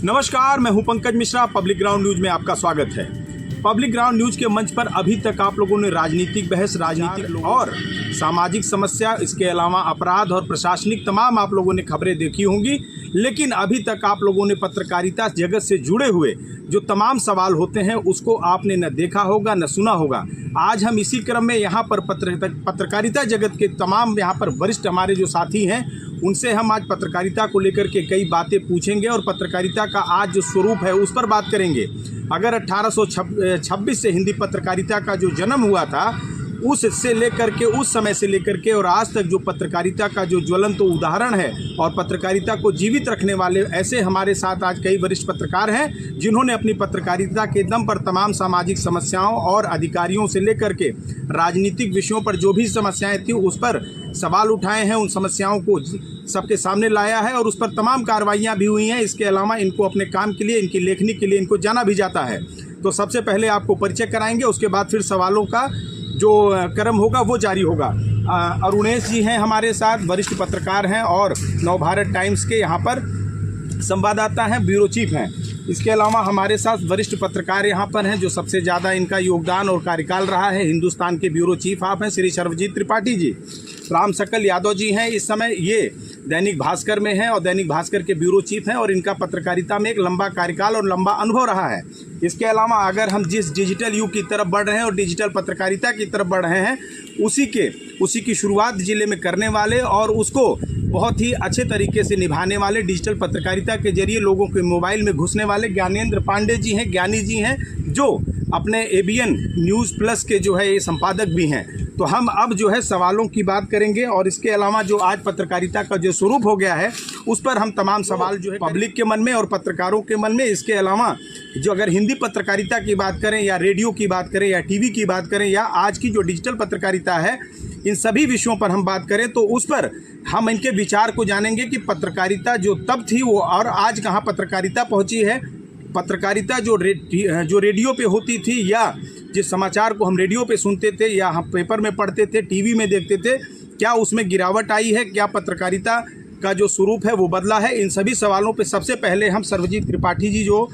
नमस्कार, मैं हूं Pankaj Mishra. Public ground news में आपका स्वागत है। पब्लिक ग्राउंड न्यूज के मंच पर अभी तक आप लोगों ने राजनीतिक बहस, राजनीतिक और सामाजिक समस्या, इसके अलावा अपराध और प्रशासनिक तमाम आप लोगों ने खबरें देखी होंगी। लेकिन अभी तक आप लोगों ने पत्रकारिता जगत से जुड़े हुए जो तमाम सवाल होते हैं उसको आपने न देखा होगा न सुना होगा। आज हम इसी क्रम में यहाँ पर पत्रकारिता जगत के तमाम यहाँ पर वरिष्ठ हमारे जो साथी हैं उनसे हम आज पत्रकारिता को लेकर के कई बातें पूछेंगे और पत्रकारिता का आज जो स्वरूप है उस पर बात करेंगे। अगर 1826 से हिंदी पत्रकारिता का जो जन्म हुआ था उससे लेकर के, उस समय से लेकर के और आज तक जो पत्रकारिता का जो ज्वलंत उदाहरण है और पत्रकारिता को जीवित रखने वाले ऐसे हमारे साथ आज कई वरिष्ठ पत्रकार हैं जिन्होंने अपनी पत्रकारिता के दम पर तमाम सामाजिक समस्याओं और अधिकारियों से लेकर के राजनीतिक विषयों पर जो भी समस्याएं थी उस पर सवाल उठाए हैं, उन समस्याओं को सबके सामने लाया है और उस पर तमाम कार्रवाइयाँ भी हुई हैं। इसके अलावा इनको अपने काम के लिए, इनकी लेखनी के लिए इनको जाना भी जाता है। तो सबसे पहले आपको परिचय कराएंगे, उसके बाद फिर सवालों का जो क्रम होगा वो जारी होगा। अरुणेश जी हैं हमारे साथ, वरिष्ठ पत्रकार हैं और नवभारत टाइम्स के यहाँ पर संवाददाता हैं, ब्यूरो चीफ हैं। इसके अलावा हमारे साथ वरिष्ठ पत्रकार यहाँ पर हैं जो सबसे ज़्यादा इनका योगदान और कार्यकाल रहा है। हिंदुस्तान के ब्यूरो चीफ आप हैं श्री सर्वजीत त्रिपाठी जी। राम सकल यादव जी हैं, इस समय ये दैनिक भास्कर में हैं और दैनिक भास्कर के ब्यूरो चीफ हैं और इनका पत्रकारिता में एक लंबा कार्यकाल और लंबा अनुभव रहा है। इसके अलावा अगर हम जिस डिजिटल युग की तरफ बढ़ रहे हैं और डिजिटल पत्रकारिता की तरफ बढ़ रहे हैं उसी की शुरुआत जिले में करने वाले और उसको बहुत ही अच्छे तरीके से निभाने वाले, डिजिटल पत्रकारिता के जरिए लोगों के मोबाइल में घुसने वाले ज्ञानेंद्र पांडे जी हैं, ज्ञानी जी हैं, जो अपने एबीएन न्यूज़ प्लस के जो है ये संपादक भी हैं। तो हम अब जो है सवालों की बात करेंगे और इसके अलावा जो आज पत्रकारिता का जो स्वरूप हो गया है उस पर हम तमाम सवाल जो है पब्लिक के मन में और पत्रकारों के मन में। इसके अलावा जो अगर हिंदी पत्रकारिता की बात करें या रेडियो की बात करें या टीवी की बात करें या आज की जो डिजिटल पत्रकारिता है, इन सभी विषयों पर हम बात करें तो उस पर हम इनके विचार को जानेंगे कि पत्रकारिता जो तब थी वो और आज कहाँ पत्रकारिता पहुँची है। पत्रकारिता जो रेडियो पे होती थी या जिस समाचार को हम रेडियो पे सुनते थे या हम पेपर में पढ़ते थे, टीवी में देखते थे, क्या उसमें गिरावट आई है, क्या पत्रकारिता का जो स्वरूप है वो बदला है। इन सभी सवालों पे सबसे पहले हम सर्वजीत त्रिपाठी जी जो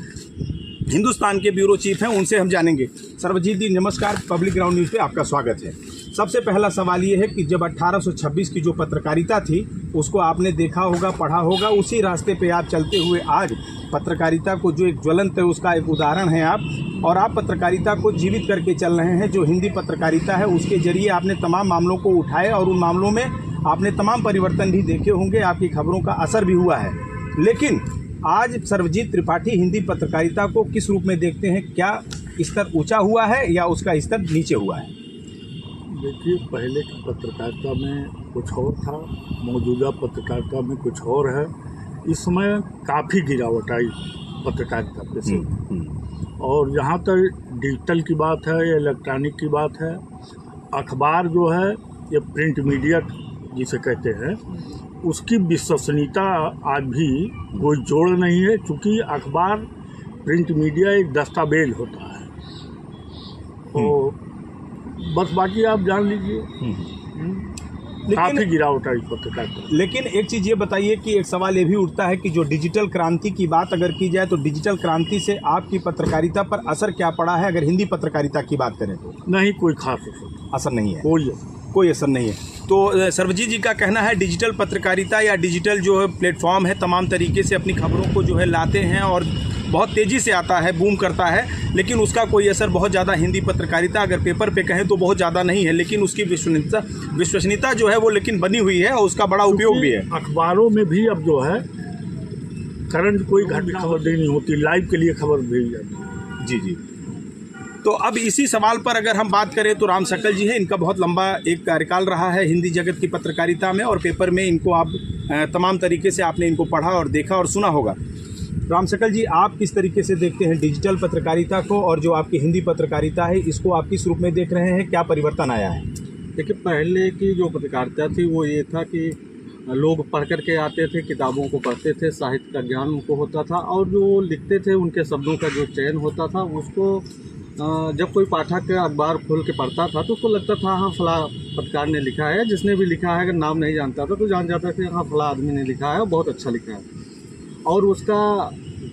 हिंदुस्तान के ब्यूरो चीफ हैं उनसे हम जानेंगे। सर्वजीत जी नमस्कार, पब्लिक ग्राउंड न्यूज़ पे आपका स्वागत है। सबसे पहला सवाल ये है कि जब 1826 की जो पत्रकारिता थी उसको आपने देखा होगा, पढ़ा होगा, उसी रास्ते पे आप चलते हुए आज पत्रकारिता को जो एक ज्वलंत है उसका एक उदाहरण है आप, और आप पत्रकारिता को जीवित करके चल रहे हैं। जो हिंदी पत्रकारिता है उसके जरिए आपने तमाम मामलों को उठाए और उन मामलों में आपने तमाम परिवर्तन भी देखे होंगे, आपकी खबरों का असर भी हुआ है। लेकिन आज सर्वजीत त्रिपाठी हिंदी पत्रकारिता को किस रूप में देखते हैं? क्या स्तर ऊंचा हुआ है या उसका स्तर नीचे हुआ है? देखिए, पहले की पत्रकारिता में कुछ और था, मौजूदा पत्रकारिता में कुछ और है। इस समय काफ़ी गिरावट आई पत्रकारिता पे से। और जहाँ तक डिजिटल की बात है या इलेक्ट्रॉनिक की बात है, अखबार जो है ये प्रिंट मीडिया जिसे कहते हैं उसकी विश्वसनीयता आज भी कोई जोड़ नहीं है, क्योंकि अखबार प्रिंट मीडिया एक दस्तावेज होता है। तो बस बाकी आप जान लीजिए काफ़ी गिरावट आई पत्रकारिता। लेकिन एक चीज़ ये बताइए कि एक सवाल ये भी उठता है कि जो डिजिटल क्रांति की बात अगर की जाए तो डिजिटल क्रांति से आपकी पत्रकारिता पर असर क्या पड़ा है? अगर हिंदी पत्रकारिता की बात करें तो नहीं, कोई खास असर नहीं है, कोई असर नहीं है। तो सर्वजीत जी का कहना है डिजिटल पत्रकारिता या डिजिटल जो है प्लेटफॉर्म है तमाम तरीके से अपनी खबरों को जो है लाते हैं और बहुत तेज़ी से आता है, बूम करता है, लेकिन उसका कोई असर बहुत ज़्यादा हिंदी पत्रकारिता अगर पेपर पे कहें तो बहुत ज़्यादा नहीं है। लेकिन उसकी विश्वसनीयता जो है वो लेकिन बनी हुई है और उसका बड़ा उपयोग भी है। अखबारों में भी अब जो है करंट कोई घटना खबर देनी होती, लाइव के लिए खबर भेजी जाती है। जी। तो अब इसी सवाल पर अगर हम बात करें तो राम सकल जी हैं, इनका बहुत लंबा एक कार्यकाल रहा है हिंदी जगत की पत्रकारिता में और पेपर में इनको आप तमाम तरीके से आपने इनको पढ़ा और देखा और सुना होगा। राम सकल जी, आप किस तरीके से देखते हैं डिजिटल पत्रकारिता को और जो आपकी हिंदी पत्रकारिता है इसको आप किस रूप में देख रहे हैं? क्या परिवर्तन आया है? देखिए, पहले की जो पत्रकारिता थी वो ये था कि लोग पढ़ कर के आते थे, किताबों को पढ़ते थे, साहित्य का ज्ञान उनको होता था और जो लिखते थे उनके शब्दों का जो चयन होता था उसको जब कोई पाठक अखबार खोल के पढ़ता था तो उसको लगता था हाँ फला पत्रकार ने लिखा है। जिसने भी लिखा है अगर नाम नहीं जानता था तो जान जाता कि हाँ फला आदमी ने लिखा है और बहुत अच्छा लिखा है। और उसका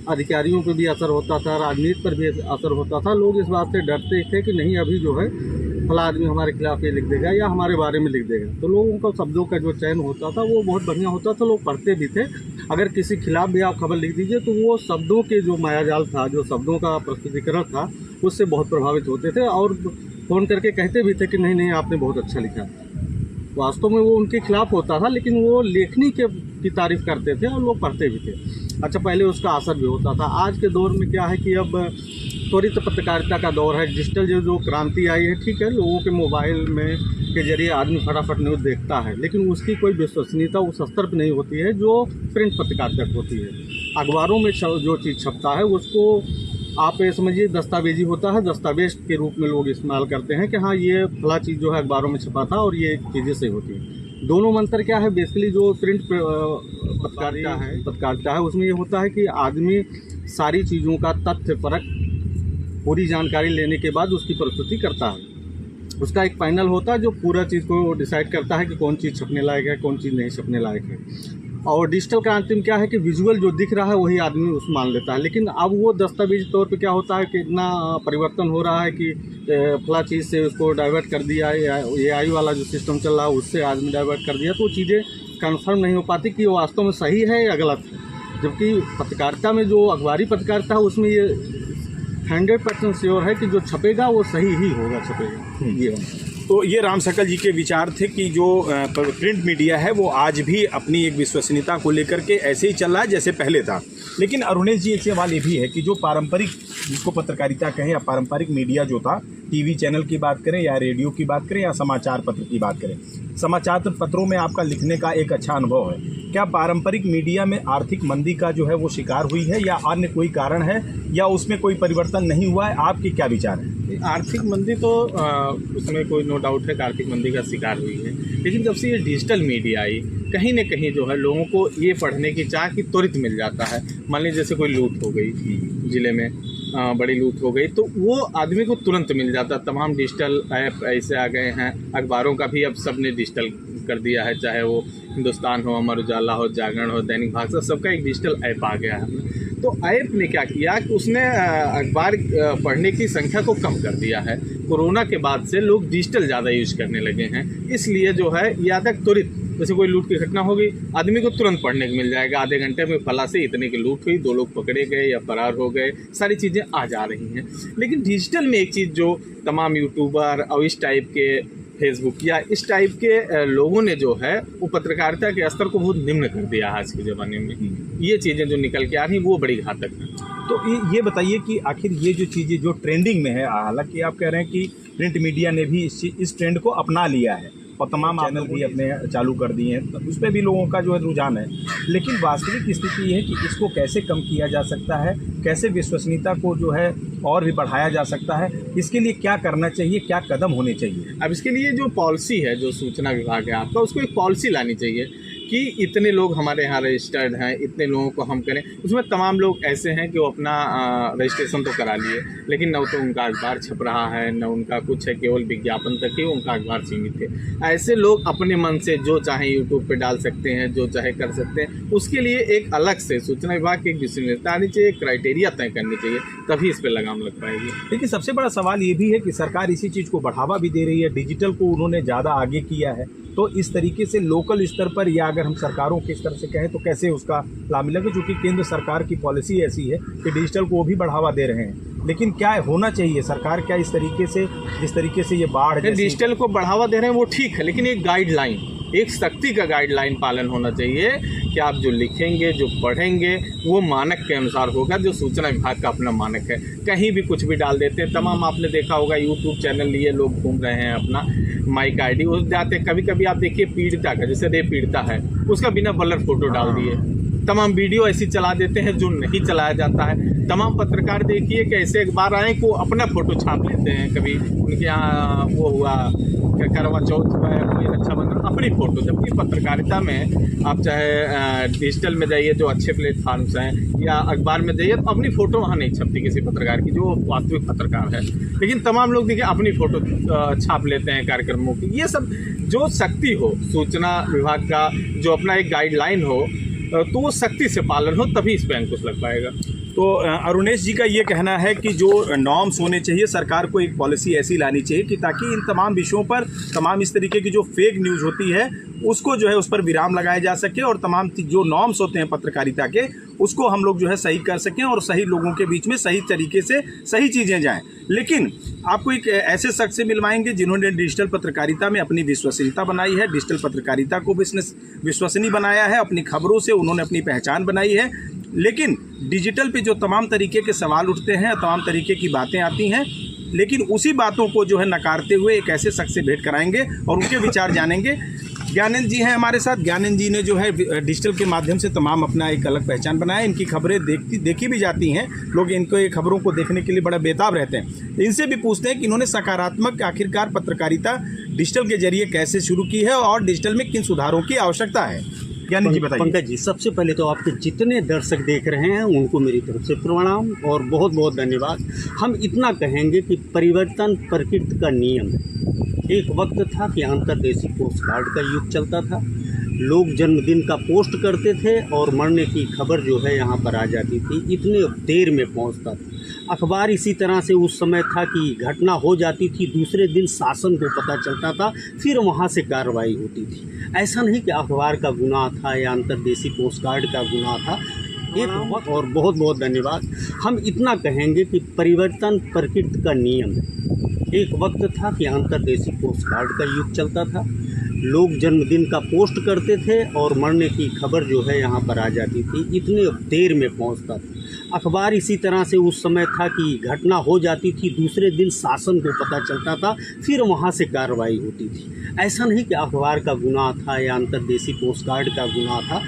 अधिकारियों पर भी असर होता था, राजनीति पर भी असर होता था। लोग इस बात से डरते थे कि नहीं अभी जो है फला आदमी हमारे खिलाफ ये लिख देगा या हमारे बारे में लिख देगा। तो लोगों का शब्दों का जो चयन होता था वो बहुत बढ़िया होता था, लोग पढ़ते भी थे। अगर किसी खिलाफ भी आप खबर लिख दीजिए तो वो शब्दों के जो मायाजाल था, जो शब्दों का प्रस्तुतिकरण था, उससे बहुत प्रभावित होते थे और फ़ोन करके कहते भी थे कि नहीं नहीं आपने बहुत अच्छा लिखा। वास्तव में वो उनके खिलाफ होता था, लेकिन वो लेखनी की तारीफ़ करते थे और लोग पढ़ते भी थे। अच्छा, पहले उसका असर भी होता था। आज के दौर में क्या है कि अब त्वरित पत्रकारिता का दौर है, डिजिटल जो क्रांति आई है। ठीक है, लोगों के मोबाइल में के जरिए आदमी फटाफट न्यूज़ देखता है, लेकिन उसकी कोई विश्वसनीयता उस स्तर पर नहीं होती है जो प्रिंट पत्रकारिता होती है। अखबारों में जो चीज़ छपता है उसको आप ये समझिए दस्तावेजी होता है, दस्तावेज के रूप में लोग इस्तेमाल करते हैं कि हाँ ये फला चीज़ जो है अखबारों में छपा था और ये चीज़ें सही होती हैं। दोनों में अंतर क्या है? बेसिकली जो प्रिंट पत्रकारिता है उसमें ये होता है कि आदमी सारी चीज़ों का तथ्य परक पूरी जानकारी लेने के बाद उसकी प्रस्तुति करता है। उसका एक पैनल होता है जो पूरा चीज़ को डिसाइड करता है कि कौन चीज़ छपने लायक है, कौन चीज़ नहीं छपने लायक है। और डिजिटल क्रांति में क्या है कि विजुअल जो दिख रहा है वही आदमी उस मान लेता है। लेकिन अब वो दस्तावेज तौर पे क्या होता है कि इतना परिवर्तन हो रहा है कि फला चीज़ से उसको डाइवर्ट कर दिया, या AI वाला जो सिस्टम चल रहा है उससे आदमी डाइवर्ट कर दिया, तो चीज़ें कंफर्म नहीं हो पाती कि वो वास्तव में सही है या गलत है। जबकि पत्रकारिता में जो अखबारी पत्रकारिता है उसमें ये 100% श्योर है कि जो छपेगा वो सही ही होगा, छपेगा। ये तो ये राम सकल जी के विचार थे कि जो प्रिंट मीडिया है वो आज भी अपनी एक विश्वसनीयता को लेकर के ऐसे ही चल रहा है जैसे पहले था। लेकिन अरुणेश जी, एक सवाल ये भी है कि जो पारंपरिक, जिसको पत्रकारिता कहें या पारंपरिक मीडिया जो था, टीवी चैनल की बात करें या रेडियो की बात करें या समाचार पत्र की बात करें, समाचार पत्रों में आपका लिखने का एक अच्छा अनुभव है। क्या पारंपरिक मीडिया में आर्थिक मंदी का जो है वो शिकार हुई है या अन्य कोई कारण है या उसमें कोई परिवर्तन नहीं हुआ है? आपके क्या विचार हैं? आर्थिक मंदी तो उसमें कोई नो डाउट है कि आर्थिक मंदी का शिकार हुई है। लेकिन जब से ये डिजिटल मीडिया आई, कहीं न कहीं जो है लोगों को ये पढ़ने की चाह कि त्वरित मिल जाता है। मान लीजिए जैसे कोई लूट हो गई ज़िले में, बड़ी लूट हो गई, तो वो आदमी को तुरंत मिल जाता। तमाम डिजिटल ऐप ऐसे आ गए हैं। अखबारों का भी अब सब ने डिजिटल कर दिया है, चाहे वो हिंदुस्तान हो, अमर उजाला हो, जागरण हो, दैनिक भास्कर, सबका एक डिजिटल ऐप आ गया है। तो ऐप ने क्या किया कि उसने अखबार पढ़ने की संख्या को कम कर दिया है। कोरोना के बाद से लोग डिजिटल ज़्यादा यूज़ करने लगे हैं, इसलिए जो है ज़्यादा त्वरित, जैसे कोई लूट की घटना हो गई, आदमी को तुरंत पढ़ने को मिल जाएगा। आधे घंटे में फला से इतने की लूट हुई, 2 लोग पकड़े गए या फरार हो गए, सारी चीज़ें आ जा रही हैं। लेकिन डिजिटल में एक चीज़ जो तमाम यूट्यूबर और इस टाइप के, फेसबुक या इस टाइप के लोगों ने जो है वो पत्रकारिता के स्तर को बहुत निम्न कर दिया है आज के ज़माने में। ये चीज़ें जो निकल के आ रही वो बड़ी घातक हैं। तो ये बताइए कि आखिर ये जो चीज़ें जो ट्रेंडिंग में है, हालांकि आप कह रहे हैं कि प्रिंट मीडिया ने भी इस ट्रेंड को अपना लिया है और तमाम चैनल भी अपने चालू कर दिए हैं, तो उस पर भी लोगों का जो है रुझान है। लेकिन वास्तविक स्थिति ये है कि इसको कैसे कम किया जा सकता है, कैसे विश्वसनीयता को जो है और भी बढ़ाया जा सकता है, इसके लिए क्या करना चाहिए, क्या कदम होने चाहिए? अब इसके लिए जो पॉलिसी है, जो सूचना विभाग है आपका, उसको एक पॉलिसी लानी चाहिए कि इतने लोग हमारे यहाँ रजिस्टर्ड हैं, इतने लोगों को हम करें। उसमें तमाम लोग ऐसे हैं कि वो अपना रजिस्ट्रेशन तो करा लिए, लेकिन न तो उनका अखबार छप रहा है, न उनका कुछ है, केवल विज्ञापन तक ही उनका अखबार सीमित है। ऐसे लोग अपने मन से जो चाहे यूट्यूब पे डाल सकते हैं, जो चाहे कर सकते हैं। उसके लिए एक अलग से सूचना विभाग की एक विश्वसनीयता आनी चाहिए, क्राइटेरिया तय करनी चाहिए, तभी इस पर लगाम लग पाएगी। लेकिन सबसे बड़ा सवाल ये भी है कि सरकार इसी चीज़ को बढ़ावा भी दे रही है, डिजिटल को उन्होंने ज़्यादा आगे किया है, तो इस तरीके से लोकल स्तर पर या अगर हम सरकारों के स्तर से कहें तो कैसे उसका लाभ मिलेगा? क्योंकि केंद्र सरकार की पॉलिसी ऐसी है कि डिजिटल को वो भी बढ़ावा दे रहे हैं, लेकिन क्या होना चाहिए? सरकार क्या इस तरीके से, जिस तरीके से ये बाढ़ डिजिटल को बढ़ावा दे रहे हैं वो ठीक है, लेकिन एक गाइडलाइन, एक सख्ती का गाइडलाइन पालन होना चाहिए कि आप जो लिखेंगे, जो पढ़ेंगे, वो मानक के अनुसार होगा, जो सूचना विभाग का अपना मानक है। कहीं भी कुछ भी डाल देते हैं। तमाम आपने देखा होगा यूट्यूब चैनल लिए लोग घूम रहे हैं अपना माइक आईडी, उस जाते कभी कभी आप देखिए पीड़िता का, जैसे रेप पीड़िता है, उसका बिना ब्लर फोटो डाल दिए। तमाम वीडियो ऐसी चला देते हैं जो नहीं चलाया जाता है। तमाम पत्रकार देखिए कि ऐसे अखबार आए को अपना फ़ोटो छाप लेते हैं। कभी उनके यहाँ वो हुआ, करवा चौथ हुआ है, कोई रक्षाबंधन, अपनी फ़ोटो। जबकि पत्रकारिता में आप चाहे डिजिटल में जाइए जो अच्छे प्लेटफार्म्स हैं, या अखबार में जाइए, तो अपनी फ़ोटो वहाँ नहीं छपती किसी पत्रकार की जो वास्तविक पत्रकार है। लेकिन तमाम लोग देखिए अपनी फ़ोटो छाप लेते हैं कार्यक्रमों की। ये सब जो सख्ती हो सूचना विभाग का, जो अपना एक गाइडलाइन हो, तो वो सख्ती से पालन हो, तभी इस पर अंकुश लग पाएगा। तो अरुणेश जी का ये कहना है कि जो नॉर्म्स होने चाहिए, सरकार को एक पॉलिसी ऐसी लानी चाहिए कि ताकि इन तमाम विषयों पर, तमाम इस तरीके की जो फेक न्यूज़ होती है उसको जो है उस पर विराम लगाया जा सके और तमाम जो नॉर्म्स होते हैं पत्रकारिता के उसको हम लोग जो है सही कर सकें और सही लोगों के बीच में सही तरीके से सही चीज़ें जाएं। लेकिन आपको एक ऐसे शख्स से मिलवाएंगे जिन्होंने डिजिटल पत्रकारिता में अपनी विश्वसनीयता बनाई है, डिजिटल पत्रकारिता को विश्वसनीय बनाया है, अपनी खबरों से उन्होंने अपनी पहचान बनाई है। लेकिन डिजिटल पे जो तमाम तरीके के सवाल उठते हैं, तमाम तरीके की बातें आती हैं, लेकिन उसी बातों को जो है नकारते हुए एक ऐसे शख्स से भेंट कराएंगे और उनके विचार जानेंगे। ज्ञानेंद्र जी हैं हमारे साथ। ज्ञानेंद्र जी ने जो है डिजिटल के माध्यम से तमाम अपना एक अलग पहचान बनाया। इनकी खबरें देखी भी जाती हैं, लोग इनको ये खबरों को देखने के लिए बड़ा बेताब रहते हैं। इनसे भी पूछते हैं कि इन्होंने सकारात्मक आखिरकार पत्रकारिता डिजिटल के जरिए कैसे शुरू की है और डिजिटल में किन सुधारों की आवश्यकता है। ज्ञानेंद्र जी बताइए। पंकज जी, सबसे पहले तो आपके जितने दर्शक देख रहे हैं उनको मेरी तरफ से प्रणाम और बहुत बहुत धन्यवाद। हम इतना कहेंगे कि परिवर्तन प्रकृति का नियम है। एक वक्त था कि अंतर्देशीय पोस्ट कार्ड का युग चलता था, लोग जन्मदिन का पोस्ट करते थे और मरने की खबर जो है यहाँ पर आ जाती थी, इतने देर में पहुँचता था। अखबार इसी तरह से उस समय था कि घटना हो जाती थी, दूसरे दिन शासन को पता चलता था, फिर वहाँ से कार्रवाई होती थी। ऐसा नहीं कि अखबार का गुनाह था या अंतर्देशीय पोस्ट कार्ड का गुनाह था। एक वक्त और बहुत बहुत धन्यवाद। हम इतना कहेंगे कि परिवर्तन प्रकृति का नियम है। एक वक्त था कि अंतर्देशीय पोस्ट कार्ड का युग चलता था, लोग जन्मदिन का पोस्ट करते थे और मरने की खबर जो है यहाँ पर आ जाती थी, इतने देर में पहुँचता था। अखबार इसी तरह से उस समय था कि घटना हो जाती थी, दूसरे दिन शासन को पता चलता था, फिर वहाँ से कार्रवाई होती थी। ऐसा नहीं कि अखबार का गुनाह था या अंतर्देशीय पोस्ट कार्ड का गुनाह था।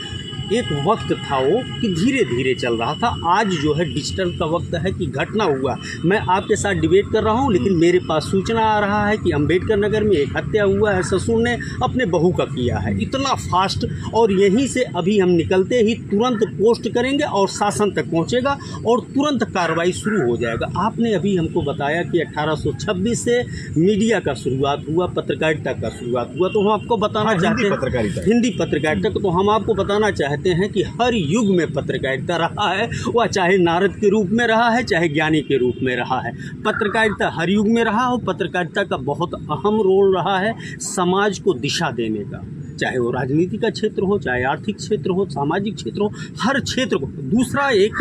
एक वक्त था वो कि धीरे धीरे चल रहा था। आज जो है डिजिटल का वक्त है कि घटना हुआ, मैं आपके साथ डिबेट कर रहा हूँ, लेकिन मेरे पास सूचना आ रहा है कि अम्बेडकर नगर में एक हत्या हुआ है, ससुर ने अपने बहू का किया है। इतना फास्ट, और यहीं से अभी हम निकलते ही तुरंत पोस्ट करेंगे और शासन तक पहुँचेगा और तुरंत कार्रवाई शुरू हो जाएगा। आपने अभी हमको बताया कि 1826 से मीडिया का शुरुआत हुआ, पत्रकारिता का शुरुआत हुआ, तो हम आपको बताना चाहते हैं हिंदी पत्रकारिता को, तो हम आपको बताना चाहते हैं कि हर युग में पत्रकारिता रहा है, वह चाहे नारद के रूप में रहा है, चाहे ज्ञानी के रूप में रहा है। पत्रकारिता हर युग में रहा हो। पत्रकारिता का बहुत अहम रोल रहा है समाज को दिशा देने का, चाहे वो राजनीति का क्षेत्र हो, चाहे आर्थिक क्षेत्र हो, सामाजिक क्षेत्र हो, हर क्षेत्र को। दूसरा एक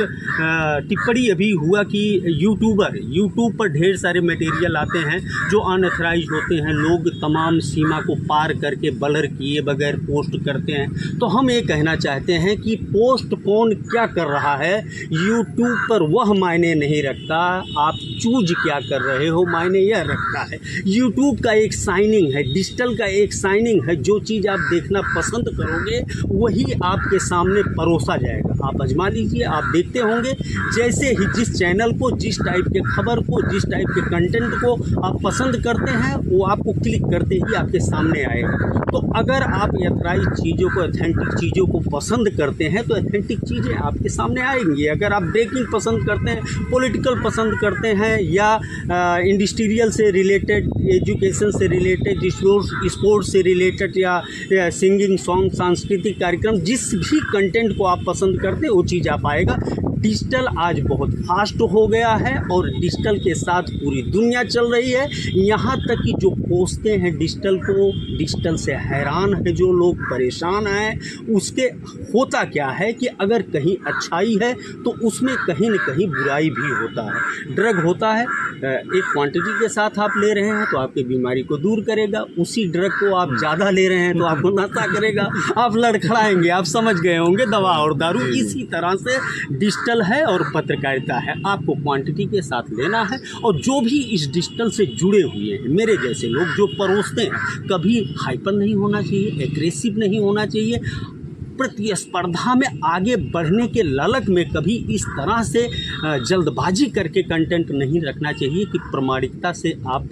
टिप्पणी अभी हुआ कि यूट्यूब पर ढेर सारे मटेरियल आते हैं जो अनऑथराइज होते हैं, लोग तमाम सीमा को पार करके ब्लर किए बगैर पोस्ट करते हैं। तो हम ये कहना चाहते हैं कि पोस्ट कौन क्या कर रहा है यूट्यूब पर वह मायने नहीं रखता, आप चूज क्या कर रहे हो मायने यह रखता है। यूट्यूब का एक साइनिंग है, डिजिटल का एक साइनिंग है, जो चीज़ आप देखना पसंद करोगे वही आपके सामने परोसा जाएगा। आप आजमा लीजिए, आप देखते होंगे जैसे ही जिस चैनल को, जिस टाइप के खबर को, जिस टाइप के कंटेंट को आप पसंद करते हैं वो आपको क्लिक करते ही आपके सामने आएगा। तो अगर आप ऑथराइज चीज़ों को, ऑथेंटिक चीज़ों को पसंद करते हैं तो ऑथेंटिक चीज़ें आपके सामने आएंगी। अगर आप ब्रेकिंग पसंद करते हैं, पॉलिटिकल पसंद करते हैं या इंडस्ट्रियल से रिलेटेड, एजुकेशन से रिलेटेड, स्पोर्ट्स से रिलेटेड या सिंगिंग सॉन्ग, सांस्कृतिक कार्यक्रम, जिस भी कंटेंट को आप पसंद करते हैं वो चीज़ आप आएगा। डिजिटल आज बहुत फास्ट हो गया है और डिजिटल के साथ पूरी दुनिया चल रही है। यहाँ तक कि जो पोसते हैं डिजिटल को, डिजिटल से हैरान है जो लोग, परेशान हैं। उसके होता क्या है कि अगर कहीं अच्छाई है तो उसमें कहीं न कहीं बुराई भी होता है। ड्रग होता है, एक क्वांटिटी के साथ आप ले रहे हैं तो आपकी बीमारी को दूर करेगा, उसी ड्रग को आप ज़्यादा ले रहे हैं तो आपको नशा करेगा, आप लड़खड़ाएंगे। आप समझ गए होंगे दवा और दारू। इसी तरह से डिजिटल है और पत्रकारिता है, आपको क्वांटिटी के साथ लेना है। और जो भी इस डिजिटल से जुड़े हुए हैं, मेरे जैसे लोग जो परोसते हैं, कभी हाइपर नहीं होना चाहिए, एग्रेसिव नहीं होना चाहिए, प्रतिस्पर्धा में आगे बढ़ने के ललक में कभी इस तरह से जल्दबाजी करके कंटेंट नहीं रखना चाहिए कि प्रामाणिकता से आप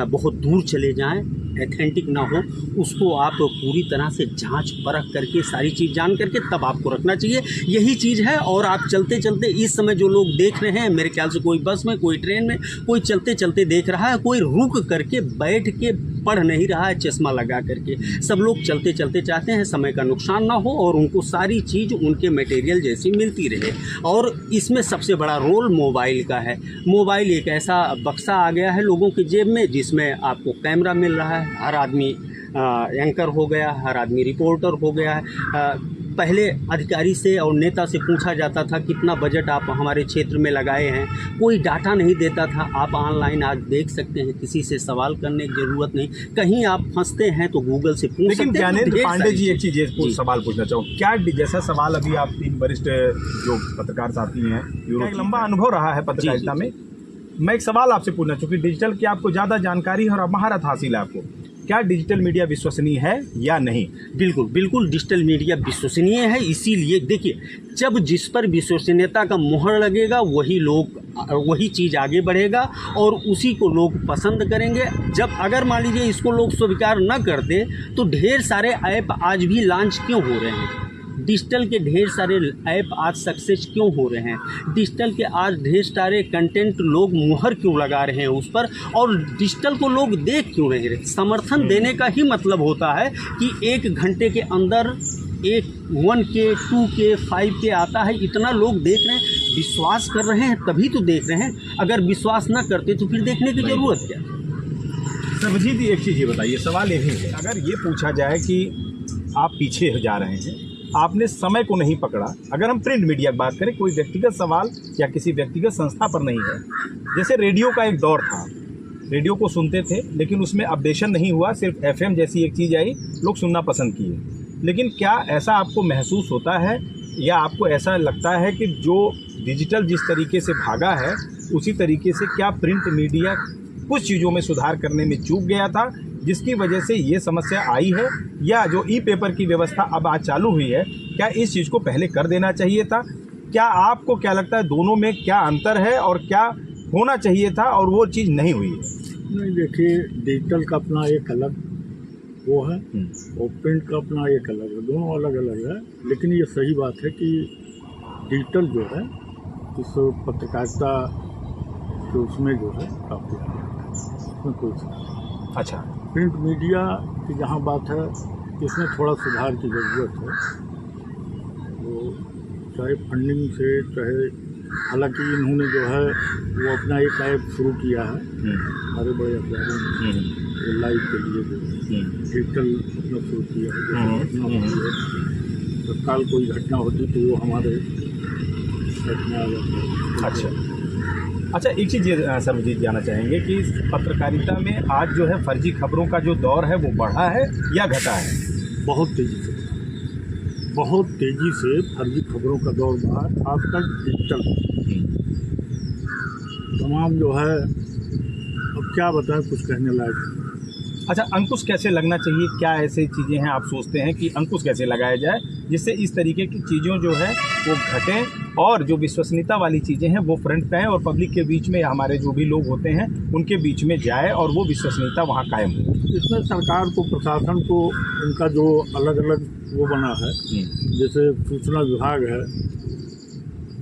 बहुत दूर चले जाएं, एथेंटिक ना हो। उसको आप पूरी तरह से जांच परख करके, सारी चीज़ जान करके तब आपको रखना चाहिए। यही चीज़ है। और आप चलते चलते इस समय जो लोग देख रहे हैं, मेरे ख्याल से कोई बस में, कोई ट्रेन में, कोई चलते चलते देख रहा है, कोई रुक करके बैठ के पढ़ नहीं रहा है चश्मा लगा करके। सब लोग चलते चलते चाहते हैं समय का नुकसान ना हो और उनको सारी चीज़ उनके मटेरियल जैसी मिलती रहे। और इसमें सबसे बड़ा रोल मोबाइल का है। मोबाइल एक ऐसा बक्सा आ गया है लोगों की जेब में जिसमें आपको कैमरा मिल रहा है। हर आदमी एंकर हो गया, हर आदमी रिपोर्टर हो गया है। पहले अधिकारी से और नेता से पूछा जाता था कितना बजट आप हमारे क्षेत्र में लगाए हैं, कोई डाटा नहीं देता था। आप ऑनलाइन आज देख सकते हैं, किसी से सवाल करने की ज़रूरत नहीं। कहीं आप फंसते हैं तो गूगल से पूछ सकते हैं। लेकिन ज्ञानेंद्र पांडे जी एक चीज़ जी। सवाल पूछना चाहूँ, क्या जैसा सवाल अभी आप 3 वरिष्ठ जो पत्रकार साथी हैं, एक लंबा अनुभव रहा है पत्रकारिता में, मैं एक सवाल आपसे पूछना चाहूँ कि डिजिटल की आपको ज़्यादा जानकारी और महारत हासिल है आपको, क्या डिजिटल मीडिया विश्वसनीय है या नहीं? बिल्कुल बिल्कुल डिजिटल मीडिया विश्वसनीय है। इसीलिए देखिए, जब जिस पर विश्वसनीयता का मुहर लगेगा वही चीज़ आगे बढ़ेगा और उसी को लोग पसंद करेंगे। जब अगर मान लीजिए इसको लोग स्वीकार न करते तो ढेर सारे ऐप आज भी लॉन्च क्यों हो रहे हैं? डिजिटल के ढेर सारे ऐप आज सक्सेस क्यों हो रहे हैं? डिजिटल के आज ढेर सारे कंटेंट लोग मुहर क्यों लगा रहे हैं उस पर, और डिजिटल को लोग देख क्यों नहीं रहे? समर्थन देने का ही मतलब होता है कि 1 घंटे के अंदर 1K 2K 5K आता है, इतना लोग देख रहे हैं, विश्वास कर रहे हैं तभी तो देख रहे हैं। अगर विश्वास ना करते तो फिर देखने की ज़रूरत क्या? सर्वजीत जी एक चीज़ ये बताइए, सवाल ये है, अगर ये पूछा जाए कि आप पीछे जा रहे हैं, आपने समय को नहीं पकड़ा, अगर हम प्रिंट मीडिया की बात करें, कोई व्यक्तिगत सवाल या किसी व्यक्तिगत संस्था पर नहीं है। जैसे रेडियो का एक दौर था, रेडियो को सुनते थे लेकिन उसमें अपडेशन नहीं हुआ, सिर्फ FM जैसी एक चीज़ आई, लोग सुनना पसंद किए। लेकिन क्या ऐसा आपको महसूस होता है या आपको ऐसा लगता है कि जो डिजिटल जिस तरीके से भागा है उसी तरीके से क्या प्रिंट मीडिया कुछ चीज़ों में सुधार करने में चूक गया था जिसकी वजह से ये समस्या आई है, या जो ई-पेपर की व्यवस्था अब आज चालू हुई है, क्या इस चीज़ को पहले कर देना चाहिए था? क्या आपको क्या लगता है दोनों में क्या अंतर है और क्या होना चाहिए था और वो चीज़ नहीं हुई है? नहीं, देखिए, डिजिटल का अपना एक अलग वो है और प्रिंट का अपना एक अलग है, दोनों अलग अलग है। लेकिन ये सही बात है कि डिजिटल जो है इस पत्रकारिता के उसमें जो है काफ़ी उसमें कोई अच्छा, प्रिंट मीडिया की जहाँ बात है इसमें थोड़ा सुधार की ज़रूरत है। तो चाहे फंडिंग से, चाहे, हालांकि इन्होंने जो है वो अपना एक ऐप शुरू किया है हमारे बड़े अखबारों में लाइव के लिए, जो डिजिटल अपना शुरू किया है। घटना होती है, तत्काल कोई घटना होती तो वो हमारे ऐप में आ जाता है। अच्छा, एक चीज़ ये सर्वजीत जानना चाहेंगे कि पत्रकारिता में आज जो है फर्जी खबरों का जो दौर है वो बढ़ा है या घटा है? बहुत तेज़ी से फर्जी खबरों का दौर बढ़ा, खासकर डिजिटल तमाम जो है, अब क्या बताएं, कुछ कहने लायक। अच्छा, अंकुश कैसे लगना चाहिए? क्या ऐसी चीज़ें हैं आप सोचते हैं कि अंकुश कैसे लगाया जाए जिससे इस तरीके की चीज़ों जो है वो घटें और जो विश्वसनीयता वाली चीज़ें हैं वो फ्रंट पे आएँ और पब्लिक के बीच में, हमारे जो भी लोग होते हैं उनके बीच में जाए और वो विश्वसनीयता वहाँ कायम हो? इसमें सरकार को, प्रशासन को, उनका जो अलग अलग वो बना है, जैसे सूचना विभाग है,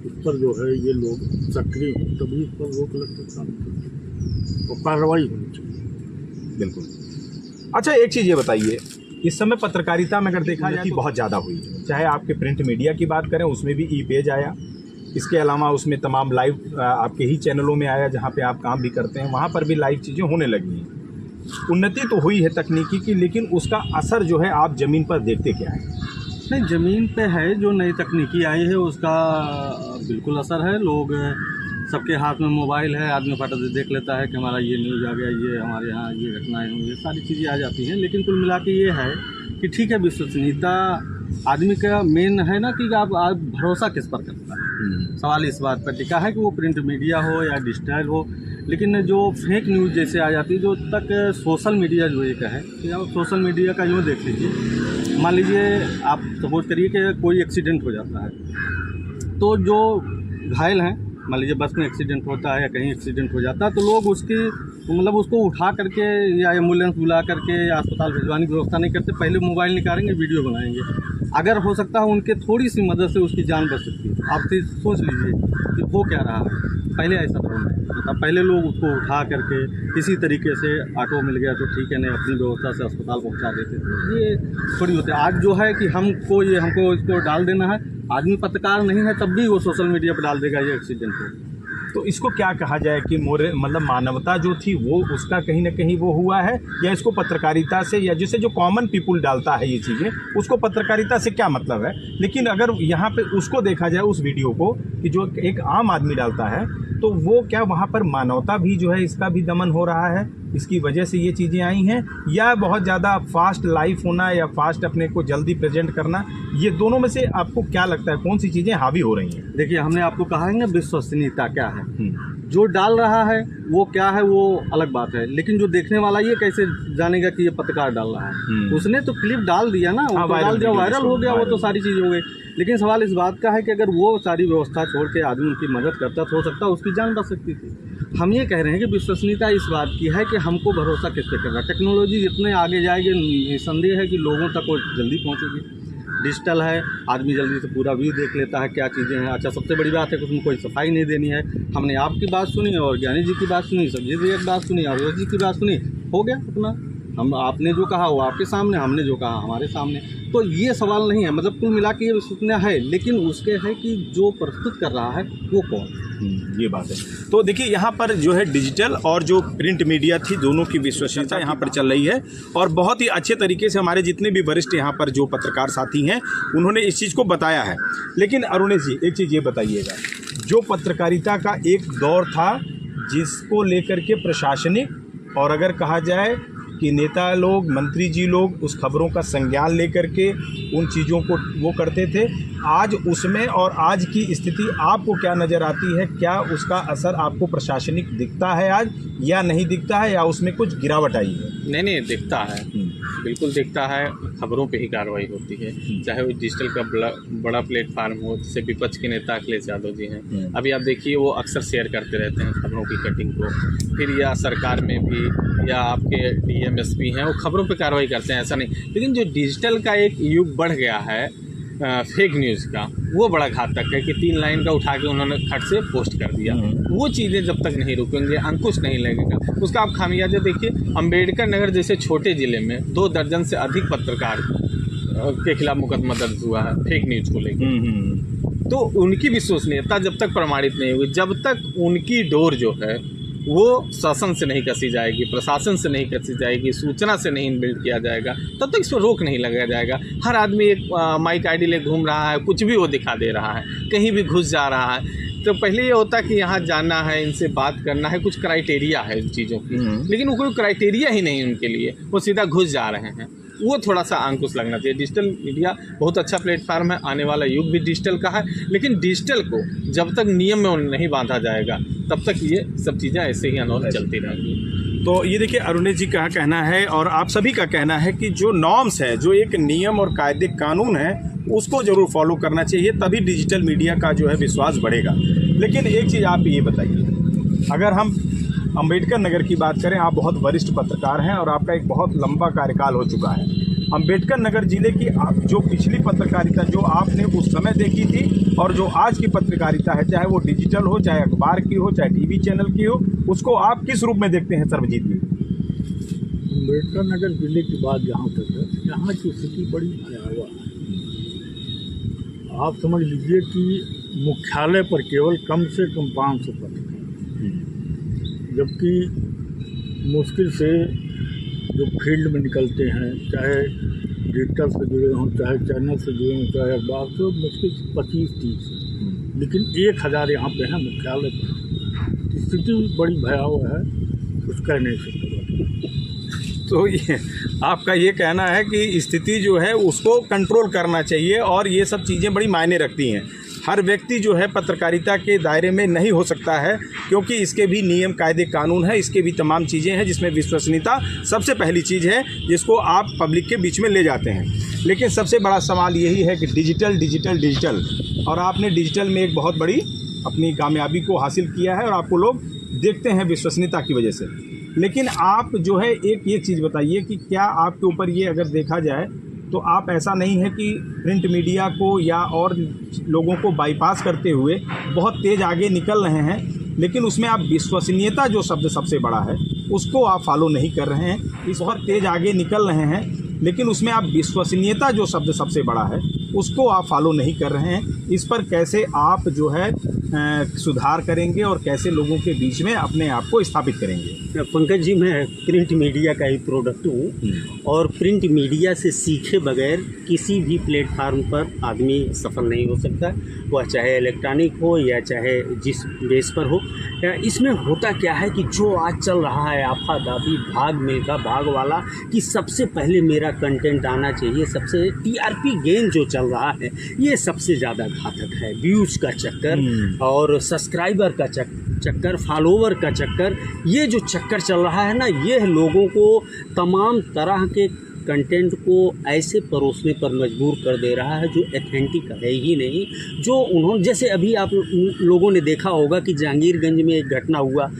उस पर जो है ये लोग सक्रिय हों तभी इस पर रोक लग सकता है और कार्रवाई होनी चाहिए। बिल्कुल। अच्छा, एक चीज़ ये बताइए, इस समय पत्रकारिता में अगर देखा जाए तो बहुत ज़्यादा हुई है, चाहे आपके प्रिंट मीडिया की बात करें उसमें भी ई-पेज आया, इसके अलावा उसमें तमाम लाइव आपके ही चैनलों में आया जहाँ पे आप काम भी करते हैं, वहाँ पर भी लाइव चीज़ें होने लगी हैं। उन्नति तो हुई है तकनीकी की, लेकिन उसका असर जो है आप ज़मीन पर देखते क्या है? नहीं, ज़मीन पे है जो नई तकनीकी आई है उसका बिल्कुल असर है। लोग, सबके हाथ में मोबाइल है, आदमी फटाफट से देख लेता है कि हमारा ये न्यूज़ आ गया, ये हमारे यहाँ ये घटनाएँ हुई, ये सारी चीज़ें आ जाती हैं। लेकिन कुल मिला के ये है कि ठीक है, विश्वसनीयता आदमी का मेन है ना कि आप भरोसा किस पर करता है। सवाल इस बात पर टिका है कि वो प्रिंट मीडिया हो या डिजिटल हो। लेकिन जो फेक न्यूज़ जैसे आ जाती है, जो तक सोशल मीडिया जो एक है कि आप सोशल मीडिया का यूँ देख लीजिए, मान लीजिए आप सपोज करिए कि कोई एक्सीडेंट हो जाता है, तो जो घायल हैं, मान लीजिए बस में एक्सीडेंट होता है या कहीं एक्सीडेंट हो जाता है, तो लोग उसकी मतलब उसको उठा करके या एम्बुलेंस बुला करके या अस्पताल भिजवाने की व्यवस्था नहीं करते, पहले मोबाइल निकालेंगे, वीडियो बनाएंगे। अगर हो सकता है उनके थोड़ी सी मदद से उसकी जान बच सकती है। आप सोच लीजिए कि हो क्या रहा है। पहले ऐसा दौर नहीं होता था। पहले लोग उसको उठा करके किसी तरीके से ऑटो मिल गया तो ठीक है, नहीं अपनी व्यवस्था से अस्पताल पहुंचा देते थे। ये थोड़ी होती है। आज जो है कि हमको इसको डाल देना है, आदमी पत्रकार नहीं है तब भी वो सोशल मीडिया पर डाल देगा ये एक्सीडेंट हो। तो इसको क्या कहा जाए कि मतलब मानवता जो थी वो उसका कहीं ना कहीं वो हुआ है, या इसको पत्रकारिता से, या जैसे जो कॉमन पीपुल डालता है ये चीज़ें, उसको पत्रकारिता से क्या मतलब है। लेकिन अगर यहाँ पे उसको देखा जाए उस वीडियो को कि जो एक आम आदमी डालता है, तो वो क्या वहाँ पर मानवता भी जो है इसका भी दमन हो रहा है, इसकी वजह से ये चीज़ें आई हैं, या बहुत ज़्यादा फास्ट लाइफ होना या फास्ट अपने को जल्दी प्रेजेंट करना, ये दोनों में से आपको क्या लगता है कौन सी चीज़ें हावी हो रही हैं? देखिए, हमने आपको कहा है ना विश्वसनीयता क्या है। जो डाल रहा है वो क्या है वो अलग बात है, लेकिन जो देखने वाला ये कैसे जानेगा कि ये पत्रकार डाल रहा है। उसने तो क्लिप डाल दिया ना, वो तो डाल दिया, वायरल हो गया, वो तो सारी चीज़ हो गई। लेकिन सवाल इस बात का है कि अगर वो सारी व्यवस्था छोड़ के आदमी उनकी मदद करता तो हो सकता है उसकी जान बच सकती थी। हम ये कह रहे हैं कि विश्वसनीयता इस बात की है कि हमको भरोसा किस पे करना। टेक्नोलॉजी जितने आगे जाएगी, निसंदेह है कि लोगों तक वो जल्दी पहुँचेगी। डिजिटल है, आदमी जल्दी से पूरा व्यू देख लेता है क्या चीज़ें हैं। अच्छा, सबसे बड़ी बात है कि उसमें कोई सफाई नहीं देनी है। हमने आपकी बात सुनी और ज्ञानी जी की बात सुनी, सब्जी जी की बात सुनी, आरोग्य जी की बात सुनी, हो गया अपना। हम आपने जो कहा वो आपके सामने, हमने जो कहा हमारे सामने। तो ये सवाल नहीं है, मतलब कुल मिला के ये विश्वसनीय है, लेकिन उसके है कि जो प्रस्तुत कर रहा है वो कौन। ये बात है। तो देखिए यहाँ पर जो है डिजिटल और जो प्रिंट मीडिया थी, दोनों की विश्वसनीयता यहाँ पर चल रही है, और बहुत ही अच्छे तरीके से हमारे जितने भी वरिष्ठ यहाँ पर जो पत्रकार साथी हैं उन्होंने इस चीज़ को बताया है। लेकिन अरुणेश जी, एक चीज़ ये बताइएगा, जो पत्रकारिता का एक दौर था जिसको लेकर के प्रशासनिक और अगर कहा जाए कि नेता लोग, मंत्री जी लोग उस खबरों का संज्ञान लेकर के उन चीज़ों को वो करते थे, आज उसमें और आज की स्थिति आपको क्या नज़र आती है? क्या उसका असर आपको प्रशासनिक दिखता है आज, या नहीं दिखता है, या उसमें कुछ गिरावट आई है? नहीं, दिखता है, बिल्कुल दिखता है। खबरों पे ही कार्रवाई होती है, चाहे वो डिजिटल का बड़ा प्लेटफार्म हो, जैसे विपक्ष के नेता अखिलेश यादव जी हैं। अभी आप देखिए वो अक्सर शेयर करते रहते हैं खबरों की कटिंग को। फिर या सरकार में भी या आपके डीएमएसपी हैं, वो खबरों पे कार्रवाई करते हैं, ऐसा नहीं। लेकिन जो डिजिटल का एक युग बढ़ गया है फेक न्यूज़ का, वो बड़ा घातक है कि 3 लाइन का उठा के उन्होंने खट से पोस्ट कर दिया। वो चीज़ें जब तक नहीं रुकेंगे, अंकुश नहीं लगेगा, उसका आप खामियाजा देखिए। अम्बेडकर नगर जैसे छोटे ज़िले में 2 दर्जन से अधिक पत्रकार के खिलाफ मुकदमा दर्ज हुआ है फेक न्यूज़ को लेकर। तो उनकी विश्वसनीयता जब तक प्रमाणित नहीं होगी, जब तक उनकी डोर जो है वो शासन से नहीं कसी जाएगी, प्रशासन से नहीं कसी जाएगी, सूचना से नहीं बिल्ड किया जाएगा, तब तक इस पर रोक नहीं लगाया जाएगा। हर आदमी एक माइक आईडी ले घूम रहा है, कुछ भी वो दिखा दे रहा है, कहीं भी घुस जा रहा है। तो पहले ये होता कि यहाँ जाना है, इनसे बात करना है, कुछ क्राइटेरिया है इन चीज़ों की, लेकिन वो कोई क्राइटेरिया ही नहीं उनके लिए, वो सीधा घुस जा रहे हैं। वो थोड़ा सा अंकुश लगना चाहिए। डिजिटल मीडिया बहुत अच्छा प्लेटफार्म है, आने वाला युग भी डिजिटल का है, लेकिन डिजिटल को जब तक नियम में नहीं बांधा जाएगा तब तक ये सब चीज़ें ऐसे ही अनौर चलती रहेंगी। तो ये देखिए अरुणेश जी का कहना है और आप सभी का कहना है कि जो नॉर्म्स है, जो एक नियम और कायदे कानून है, उसको ज़रूर फॉलो करना चाहिए, तभी डिजिटल मीडिया का जो है विश्वास बढ़ेगा। लेकिन एक चीज़ आप ये बताइए, अगर हम अम्बेडकर नगर की बात करें, आप बहुत वरिष्ठ पत्रकार हैं और आपका एक बहुत लंबा कार्यकाल हो चुका है। अम्बेडकर नगर जिले की आप जो पिछली पत्रकारिता जो आपने उस समय देखी थी और जो आज की पत्रकारिता है, चाहे वो डिजिटल हो, चाहे अखबार की हो, चाहे टीवी चैनल की हो, उसको आप किस रूप में देखते हैं सर्वजीत जी? अम्बेडकर नगर जिले की बात जहाँ तक है, यहाँ की स्थिति बड़ी भयावह है। आप समझ लीजिए कि मुख्यालय पर केवल कम से कम 500 पत्रकार, जबकि मुश्किल से जो फील्ड में निकलते हैं, चाहे डिजिटल से जुड़े हों, चाहे चैनल से जुड़े हों, चाहे अखबार से, मुश्किल 25-30, लेकिन 1000 यहाँ पे हैं मुख्यालय पर। स्थिति बड़ी भयावह है, कुछ कह नहीं सकते। तो ये आपका ये कहना है कि स्थिति जो है उसको कंट्रोल करना चाहिए और ये सब चीज़ें बड़ी मायने रखती हैं। हर व्यक्ति जो है पत्रकारिता के दायरे में नहीं हो सकता है, क्योंकि इसके भी नियम कायदे कानून है, इसके भी तमाम चीज़ें हैं, जिसमें विश्वसनीयता सबसे पहली चीज़ है जिसको आप पब्लिक के बीच में ले जाते हैं। लेकिन सबसे बड़ा सवाल यही है कि डिजिटल डिजिटल डिजिटल, और आपने डिजिटल में एक बहुत बड़ी अपनी कामयाबी को हासिल किया है और आपको लोग देखते हैं विश्वसनीयता की वजह से। लेकिन आप जो है एक ये चीज़ बताइए कि क्या आपके ऊपर ये अगर देखा जाए तो आप ऐसा नहीं है कि प्रिंट मीडिया को या और लोगों को बाईपास करते हुए बहुत तेज़ आगे निकल रहे हैं, लेकिन उसमें आप विश्वसनीयता जो शब्द सबसे बड़ा है उसको आप फॉलो नहीं कर रहे हैं। इस बहुत तेज़ आगे निकल रहे हैं, लेकिन उसमें आप विश्वसनीयता जो शब्द सबसे बड़ा है उसको आप फॉलो नहीं कर रहे हैं। इस पर कैसे आप जो है सुधार करेंगे और कैसे लोगों के बीच में अपने आप को स्थापित करेंगे? पंकज जी, मैं प्रिंट मीडिया का ही प्रोडक्ट हूँ और प्रिंट मीडिया से सीखे बगैर किसी भी प्लेटफार्म पर आदमी सफल नहीं हो सकता, वह चाहे इलेक्ट्रॉनिक हो या चाहे जिस बेस पर हो। इसमें होता क्या है कि जो आज चल रहा है आफा दाबी भाग मिल्खा भाग वाला कि सबसे पहले मेरा कंटेंट आना चाहिए, सबसे टीआरपी गेन जो चल रहा है ये सबसे ज़्यादा घातक है। व्यूज़ का चक्कर और सब्सक्राइबर का चक्कर, फॉलोवर का चक्कर, ये जो चक्कर चल रहा है ना, ये लोगों को तमाम तरह के कंटेंट को ऐसे परोसने पर मजबूर कर दे रहा है जो एथेंटिक है ही नहीं। जो उन्होंने, जैसे अभी आप लोगों ने देखा होगा कि जहांगीरगंज में एक घटना हुआ,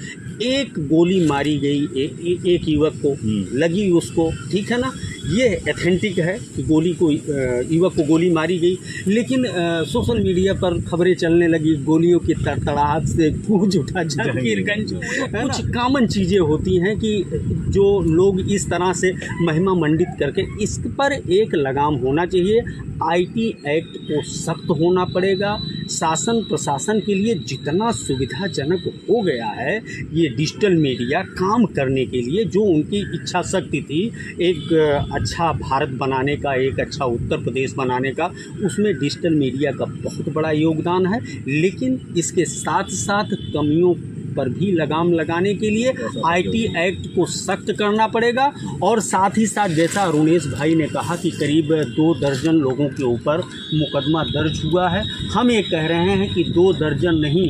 एक गोली मारी गई एक युवक को, लगी उसको, ठीक है ना, ये एथेंटिक है कि गोली को युवक को गोली मारी गई। लेकिन सोशल मीडिया पर खबरें चलने लगी, गोलियों की तड़तड़ाहट से गूंज उठा जहांगीरगंज। कुछ कॉमन चीज़ें होती हैं कि जो लोग इस तरह से महिमा मंडित करके, इस पर एक लगाम होना चाहिए। आईटी एक्ट को सख्त होना पड़ेगा। शासन प्रशासन के लिए जितना सुविधाजनक हो गया है ये डिजिटल मीडिया काम करने के लिए, जो उनकी इच्छा शक्ति थी एक अच्छा भारत बनाने का, एक अच्छा उत्तर प्रदेश बनाने का, उसमें डिजिटल मीडिया का बहुत बड़ा योगदान है। लेकिन इसके साथ साथ कमियों पर भी लगाम लगाने के लिए आईटी एक्ट को सख्त करना पड़ेगा। और साथ ही साथ जैसा अरुणेश भाई ने कहा कि करीब 2 दर्जन लोगों के ऊपर मुकदमा दर्ज हुआ है। हम ये कह रहे हैं कि 2 दर्जन नहीं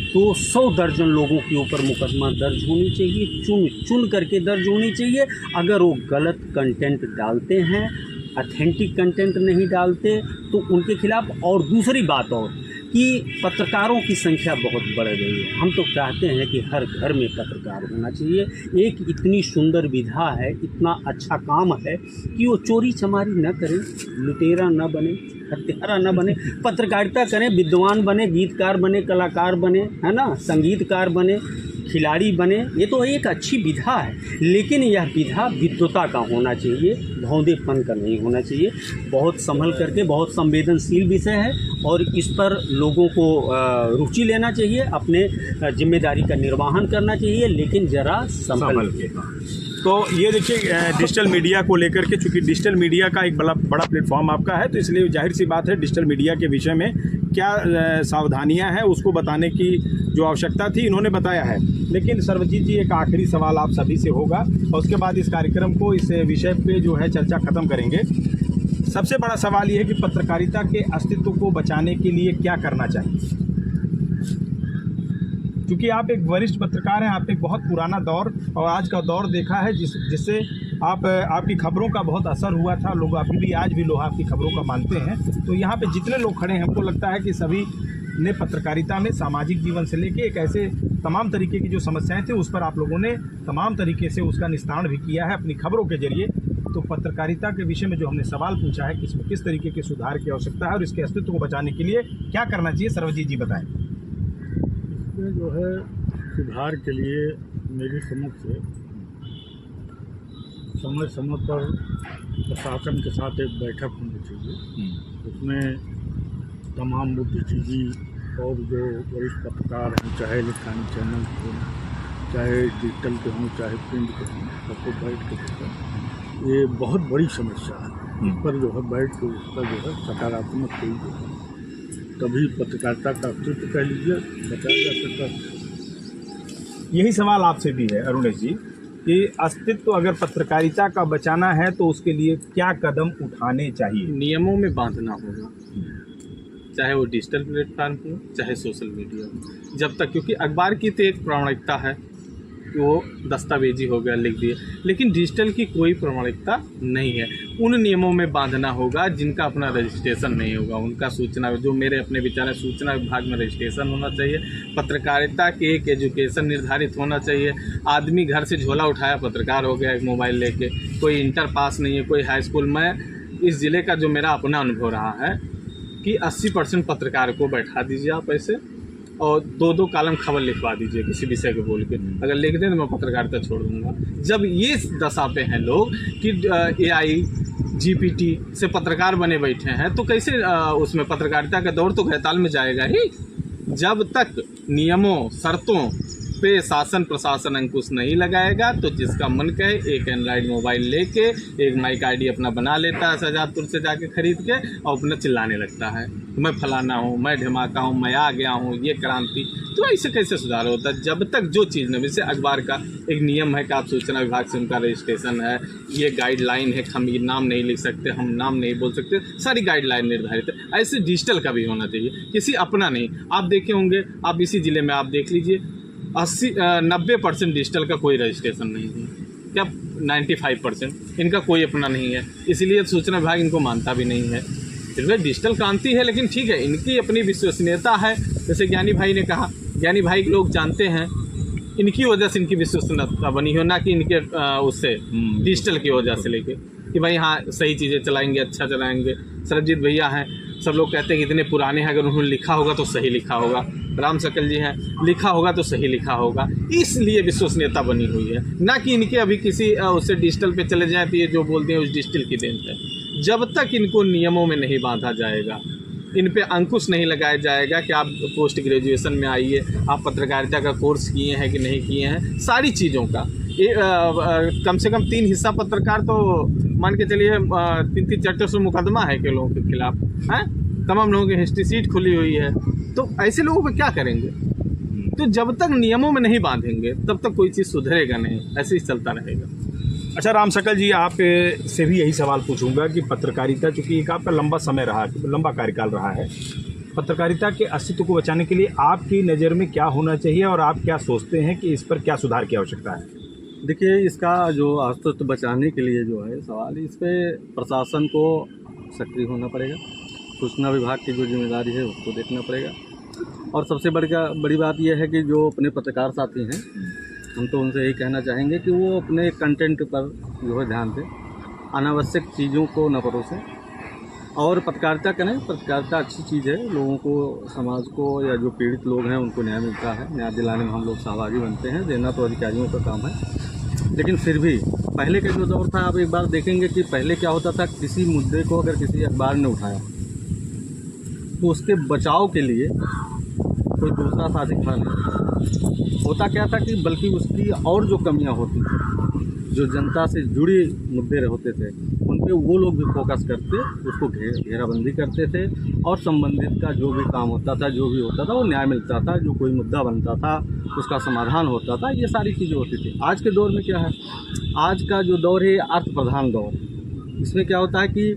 तो 100 दर्जन लोगों के ऊपर मुकदमा दर्ज होनी चाहिए, चुन करके दर्ज होनी चाहिए। अगर वो गलत कंटेंट डालते हैं, ऑथेंटिक कंटेंट नहीं डालते, तो उनके खिलाफ। और दूसरी बात और कि पत्रकारों की संख्या बहुत बढ़ गई है। हम तो चाहते हैं कि हर घर में पत्रकार होना चाहिए। एक इतनी सुंदर विधा है, इतना अच्छा काम है कि वो चोरी चमारी न करें, लुटेरा न बने, हत्यारा न बने, पत्रकारिता करें, विद्वान बने, गीतकार बने, कलाकार बने, है ना, संगीतकार बने, खिलाड़ी बने। ये तो एक अच्छी विधा है, लेकिन यह विधा विद्वता का होना चाहिए, भौंदेपन का नहीं होना चाहिए। बहुत संभल करके, बहुत संवेदनशील विषय है और इस पर लोगों को रुचि लेना चाहिए, अपने जिम्मेदारी का निर्वहन करना चाहिए, लेकिन ज़रा संभल के। तो ये देखिए डिजिटल मीडिया को लेकर के, चूँकि डिजिटल मीडिया का एक बड़ा प्लेटफॉर्म आपका है, तो इसलिए जाहिर सी बात है डिजिटल मीडिया के विषय में क्या सावधानियां हैं उसको बताने की जो आवश्यकता थी इन्होंने बताया है। लेकिन सर्वजीत जी, एक आखिरी सवाल आप सभी से होगा और उसके बाद इस कार्यक्रम को, इस विषय पे जो है चर्चा ख़त्म करेंगे। सबसे बड़ा सवाल ये है कि पत्रकारिता के अस्तित्व को बचाने के लिए क्या करना चाहिए? क्योंकि आप एक वरिष्ठ पत्रकार हैं, आप एक बहुत पुराना दौर और आज का दौर देखा है जिससे आपकी खबरों का बहुत असर हुआ था। लोग अभी भी, आज भी लोग आपकी खबरों का मानते हैं। तो यहाँ पे जितने लोग खड़े हैं, हमको लगता है कि सभी ने पत्रकारिता में सामाजिक जीवन से लेके एक ऐसे तमाम तरीके की जो समस्याएं थी उस पर आप लोगों ने तमाम तरीके से उसका निस्तारण भी किया है अपनी खबरों के जरिए। तो पत्रकारिता के विषय में जो हमने सवाल पूछा है कि इसमें किस तरीके के सुधार की आवश्यकता है और इसके अस्तित्व को बचाने के लिए क्या करना चाहिए, सर्वजीत जी बताएं। इसमें जो है सुधार के लिए मेरी समझ से समय समय पर प्रशासन के साथ एक बैठक होनी चाहिए। उसमें तमाम बुद्धिजीवी और जो वरिष्ठ पत्रकार हैं, चाहे इलेक्ट्रॉनिक चैनल हों, चाहे डिजिटल के हों, चाहे प्रिंट के हों, सबको बैठ के देखें। ये बहुत बड़ी समस्या है, इस पर जो है बैठ के उसका जो है सकारात्मक कोई जो है तभी पत्रकारिता का अस्तित्व कह लीजिए बचाया जा सकता है। यही सवाल आपसे भी है अरुणेश जी कि अस्तित्व अगर पत्रकारिता का बचाना है तो उसके लिए क्या कदम उठाने चाहिए? नियमों में बांधना होगा, चाहे वो डिजिटल प्लेटफॉर्म हो, चाहे सोशल मीडिया हो। जब तक, क्योंकि अखबार की तो एक प्रामाणिकता है कि वो दस्तावेजी हो गया, लिख दिए, लेकिन डिजिटल की कोई प्रामाणिकता नहीं है। उन नियमों में बांधना होगा जिनका अपना रजिस्ट्रेशन नहीं होगा, उनका सूचना, जो मेरे अपने विचार है, सूचना विभाग में रजिस्ट्रेशन होना चाहिए। पत्रकारिता के एक एजुकेशन निर्धारित होना चाहिए। आदमी घर से झोला उठाया पत्रकार हो गया, एक मोबाइल लेके, कोई इंटर पास नहीं है, कोई हाई स्कूल। मैं इस ज़िले का जो मेरा अपना अनुभव रहा है कि 80% पत्रकार को बैठा दीजिए आप ऐसे, और 2-2 कॉलम खबर लिखवा दीजिए किसी विषय को बोल के, अगर लिख दें तो मैं पत्रकारिता छोड़ दूँगा। जब ये दशा पे हैं लोग कि AI GPT से पत्रकार बने बैठे हैं, तो कैसे उसमें पत्रकारिता का दौर तो घैताल में जाएगा ही। जब तक नियमों शर्तों पे शासन प्रशासन अंकुश नहीं लगाएगा, तो जिसका मन कहे एक एंड्रॉइड मोबाइल लेके एक माइक आईडी अपना बना लेता है शहजादपुर से जाके खरीद के और अपना चिल्लाने लगता है मैं फलाना हूँ, मैं धमाका हूँ, मैं आ गया हूँ, ये क्रांति। तो ऐसे कैसे सुधार होता है? जब तक जो चीज़ नहीं, जैसे अखबार का एक नियम है कि आप सूचना विभाग से उनका रजिस्ट्रेशन है, ये गाइडलाइन है, हम ये नाम नहीं लिख सकते, हम नाम नहीं बोल सकते, सारी गाइडलाइन निर्धारित है। ऐसे डिजिटल का भी होना चाहिए, किसी अपना नहीं। आप देखे होंगे, आप इसी ज़िले में आप देख लीजिए 90% डिजिटल का कोई रजिस्ट्रेशन नहीं है, क्या 95% इनका कोई अपना नहीं है, इसलिए सूचना विभाग इनको मानता भी नहीं है। फिर भी डिजिटल क्रांति है, लेकिन ठीक है, इनकी अपनी विश्वसनीयता है। जैसे ज्ञानी भाई ने कहा, ज्ञानी भाई लोग जानते हैं, इनकी वजह से इनकी विश्वसनीयता बनी हो, ना कि इनके उससे डिजिटल की वजह से लेके कि भाई हाँ सही चीज़ें चलाएंगे, अच्छा चलाएंगे। सरबजीत भैया हैं, सब लोग कहते हैं कि इतने पुराने हैं, अगर उन्होंने लिखा होगा तो सही लिखा होगा। राम सकल जी हैं, लिखा होगा तो सही लिखा होगा, इसलिए विश्वसनीयता बनी हुई है, ना कि इनके अभी किसी उससे डिजिटल पे चले जाएं तो ये जो बोलते हैं उस डिजिटल की देन है। जब तक इनको नियमों में नहीं बांधा जाएगा, इन पे अंकुश नहीं लगाया जाएगा कि आप पोस्ट ग्रेजुएशन में आइए, आप पत्रकारिता का कोर्स किए हैं कि नहीं किए हैं, सारी चीज़ों का कम से कम 3 हिस्सा पत्रकार तो मान के चलिए 3-3 400 मुकदमा है के लोगों के खिलाफ हैं, तमाम लोगों की हिस्ट्री सीट खुली हुई है। तो ऐसे लोगों पर क्या करेंगे? तो जब तक नियमों में नहीं बांधेंगे तब तक कोई चीज़ सुधरेगा नहीं, ऐसे ही चलता रहेगा। अच्छा राम सकल जी, आप से भी यही सवाल पूछूंगा कि पत्रकारिता चूँकि एक आपका लंबा समय रहा, लंबा कार्यकाल रहा है, पत्रकारिता के अस्तित्व को बचाने के लिए आपकी नज़र में क्या होना चाहिए और आप क्या सोचते हैं कि इस पर क्या सुधार की आवश्यकता है? देखिए, इसका जो अस्तित्व बचाने के लिए जो है सवाल, इस पर प्रशासन को सक्रिय होना पड़ेगा, सूचना विभाग की जो जिम्मेदारी है उसको देखना पड़ेगा, और सबसे बड़ी बात यह है कि जो अपने पत्रकार साथी हैं, हम तो उनसे यही कहना चाहेंगे कि वो अपने कंटेंट पर जो है ध्यान दें, अनावश्यक चीज़ों को न परोसें, और पत्रकारिता करें। पत्रकारिता अच्छी चीज़ है, लोगों को, समाज को, या जो पीड़ित लोग हैं उनको न्याय मिलता है, न्याय दिलाने में हम लोग सहभागी बनते हैं, देना तो अधिकारियों का काम है। लेकिन फिर भी पहले का जो दौर था, आप एक बार देखेंगे कि पहले क्या होता था, किसी मुद्दे को अगर किसी अखबार ने उठाया तो उसके बचाव के लिए कोई दूसरा साथी खड़ा नहीं होता। क्या था कि बल्कि उसकी और जो कमियां होती थी, जो जनता से जुड़ी मुद्दे होते थे, उन पे वो लोग भी फोकस करते, उसको घेराबंदी करते थे, और संबंधित का जो भी काम होता था, जो भी होता था, वो न्याय मिलता था, जो कोई मुद्दा बनता था उसका समाधान होता था, ये सारी चीज़ें होती थी। आज के दौर में क्या है, आज का जो दौर है अर्थ प्रधान दौर, इसमें क्या होता है कि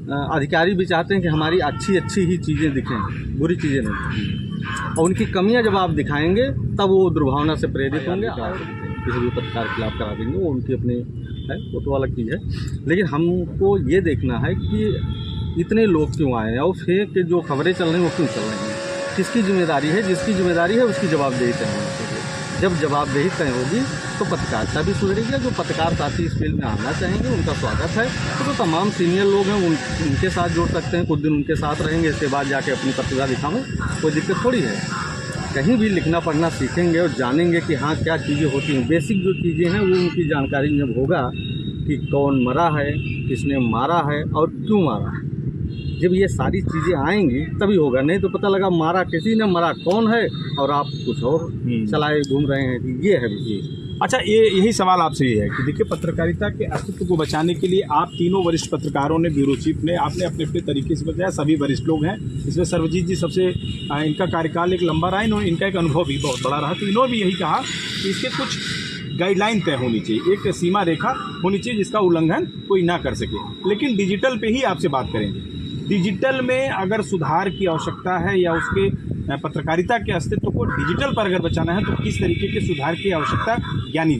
अधिकारी भी चाहते हैं कि हमारी अच्छी ही चीज़ें दिखें, बुरी चीज़ें नहीं, और उनकी कमियां जब आप दिखाएंगे तब वो दुर्भावना से प्रेरित होंगे और किसी भी पत्रकार के खिलाफ करा देंगे, वो उनकी अपनी है, वो तो अलग चीज़ है। लेकिन हमको ये देखना है कि इतने लोग क्यों आए हैं, और फेक के जो खबरें चल रही हैं वो क्यों चल रही हैं, किसकी जिम्मेदारी है? जिसकी जिम्मेदारी है उसकी जवाबदेही तय होनी चाहिए। जब जवाबदेही तय होगी तो पत्रकारिता भी सुधरेगी। जो पत्रकार साथी इस फील्ड में आना चाहेंगे उनका स्वागत है, तो तमाम सीनियर लोग हैं उनके साथ जोड़ सकते हैं, कुछ दिन उनके साथ रहेंगे, इसके बाद जाके अपनी प्रतिभा दिखाएं, कोई दिक्कत थोड़ी है। कहीं भी लिखना पढ़ना सीखेंगे और जानेंगे कि हाँ क्या चीज़ें होती हैं, बेसिक जो चीज़ें हैं वो उनकी जानकारी जब होगा कि कौन मरा है, किसने मारा है और क्यों मारा है, जब ये सारी चीज़ें आएंगी तभी होगा। नहीं तो पता लगा मारा किसी ने, मरा कौन है, और आप कुछ और चलाए घूम रहे हैं, ये है विषय। अच्छा, यही सवाल आपसे ये है कि देखिए, पत्रकारिता के अस्तित्व को बचाने के लिए आप तीनों वरिष्ठ पत्रकारों ने, ब्यूरो चीफ ने, आपने अपने अपने तरीके से बताया, सभी वरिष्ठ लोग हैं, इसमें सर्वजीत जी सबसे इनका कार्यकाल एक लंबा रहा, इन्होंने इनका एक अनुभव भी बहुत बड़ा रहा, तो इन्होंने भी यही कहा कि इसके कुछ गाइडलाइन तय होनी चाहिए, एक सीमा रेखा होनी चाहिए जिसका उल्लंघन कोई ना कर सके। लेकिन डिजिटल पे ही आपसे बात करेंगे, डिजिटल में अगर सुधार की आवश्यकता है या उसके पत्रकारिता के अस्तित्व को डिजिटल पर अगर बचाना है तो किस तरीके के सुधार की आवश्यकता ज्ञानी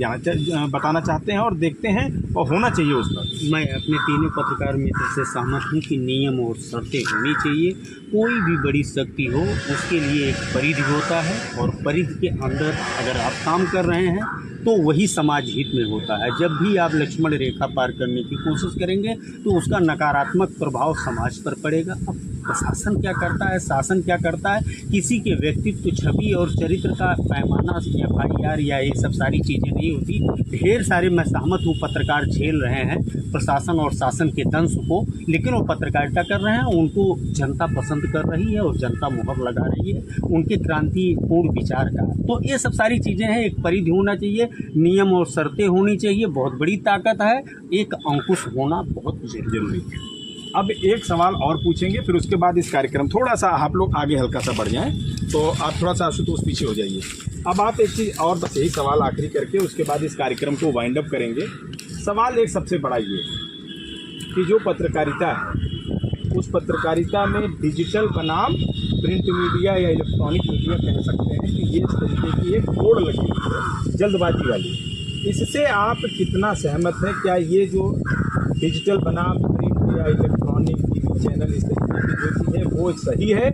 बताना चाहते हैं और देखते हैं और होना चाहिए उस पर। मैं अपने तीनों पत्रकार मित्र से सहमत हूँ कि नियम और शर्तें होनी चाहिए। कोई भी बड़ी शक्ति हो उसके लिए एक परिधि होता है, और परिधि के अंदर अगर आप काम कर रहे हैं तो वही समाज हित में होता है। जब भी आप लक्ष्मण रेखा पार करने की कोशिश करेंगे तो उसका नकारात्मक प्रभाव समाज पर पड़ेगा। अब प्रशासन क्या करता है, शासन क्या करता है, किसी के व्यक्तित्व, छवि और चरित्र का पैमाना FIR या ये सब सारी चीज़ें नहीं होती। ढेर सारे, मैं सहमत हूँ, पत्रकार झेल रहे हैं प्रशासन और शासन के दंश को, लेकिन वो पत्रकारिता कर रहे हैं, उनको जनता पसंद कर रही है और जनता मुहर लगा रही है उनके क्रांतिपूर्ण विचार का। तो ये सब सारी चीज़ें हैं, एक परिधि होना चाहिए, नियम और शर्तें होनी चाहिए, बहुत बड़ी ताकत है, एक अंकुश होना बहुत जरूरी है। अब एक सवाल और पूछेंगे, फिर उसके बाद इस कार्यक्रम थोड़ा सा आप लोग आगे हल्का सा बढ़ जाएं, तो आप थोड़ा सा आशुतोष पीछे हो जाइए। अब आप एक चीज़ और, बस यही सवाल आखिरी करके उसके बाद इस कार्यक्रम को वाइंड अप करेंगे। सवाल एक सबसे बड़ा ये कि जो पत्रकारिता है, उस पत्रकारिता में डिजिटल बनाम प्रिंट मीडिया या इलेक्ट्रॉनिक मीडिया कह सकते हैं कि ये इस तरीके की एक होड़ लगी है जल्दबाजी वाली। इससे आप कितना सहमत हैं? क्या ये जो डिजिटल बनाम प्रिंट या इलेक्ट्रॉनिक टीवी चैनल इस तरीके की जो चीज़ है वो सही है,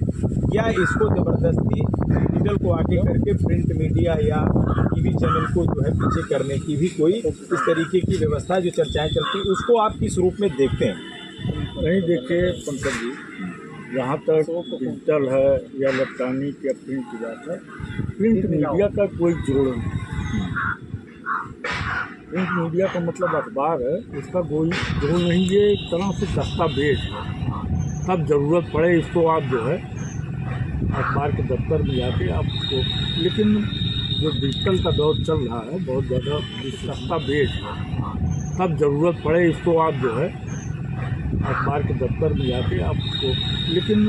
या इसको ज़बरदस्ती डिजिटल को आगे करके प्रिंट मीडिया या टीवी चैनल को जो है पीछे करने की भी कोई इस तरीके की व्यवस्था जो चर्चाएं चलती हैं, उसको आप किस रूप में देखते हैं? नहीं, देखिए पंकज जी, जहाँ तक डिजिटल है या इलेक्ट्रॉनिक या प्रिंट की बात है, प्रिंट मीडिया का कोई जोड़ नहीं। प्रिंट मीडिया का मतलब अखबार है, उसका कोई जोड़ नहीं, ये एक तरह से दस्तावेज है। कब ज़रूरत पड़े इसको आप जो है अखबार के दफ्तर में जाके आप उसको, लेकिन जो डिजिटल का दौर चल रहा है बहुत ज़्यादा दस्तावेज है। कब ज़रूरत पड़े इसको आप जो है अखबार के दफ्तर में जाके आप उसको, लेकिन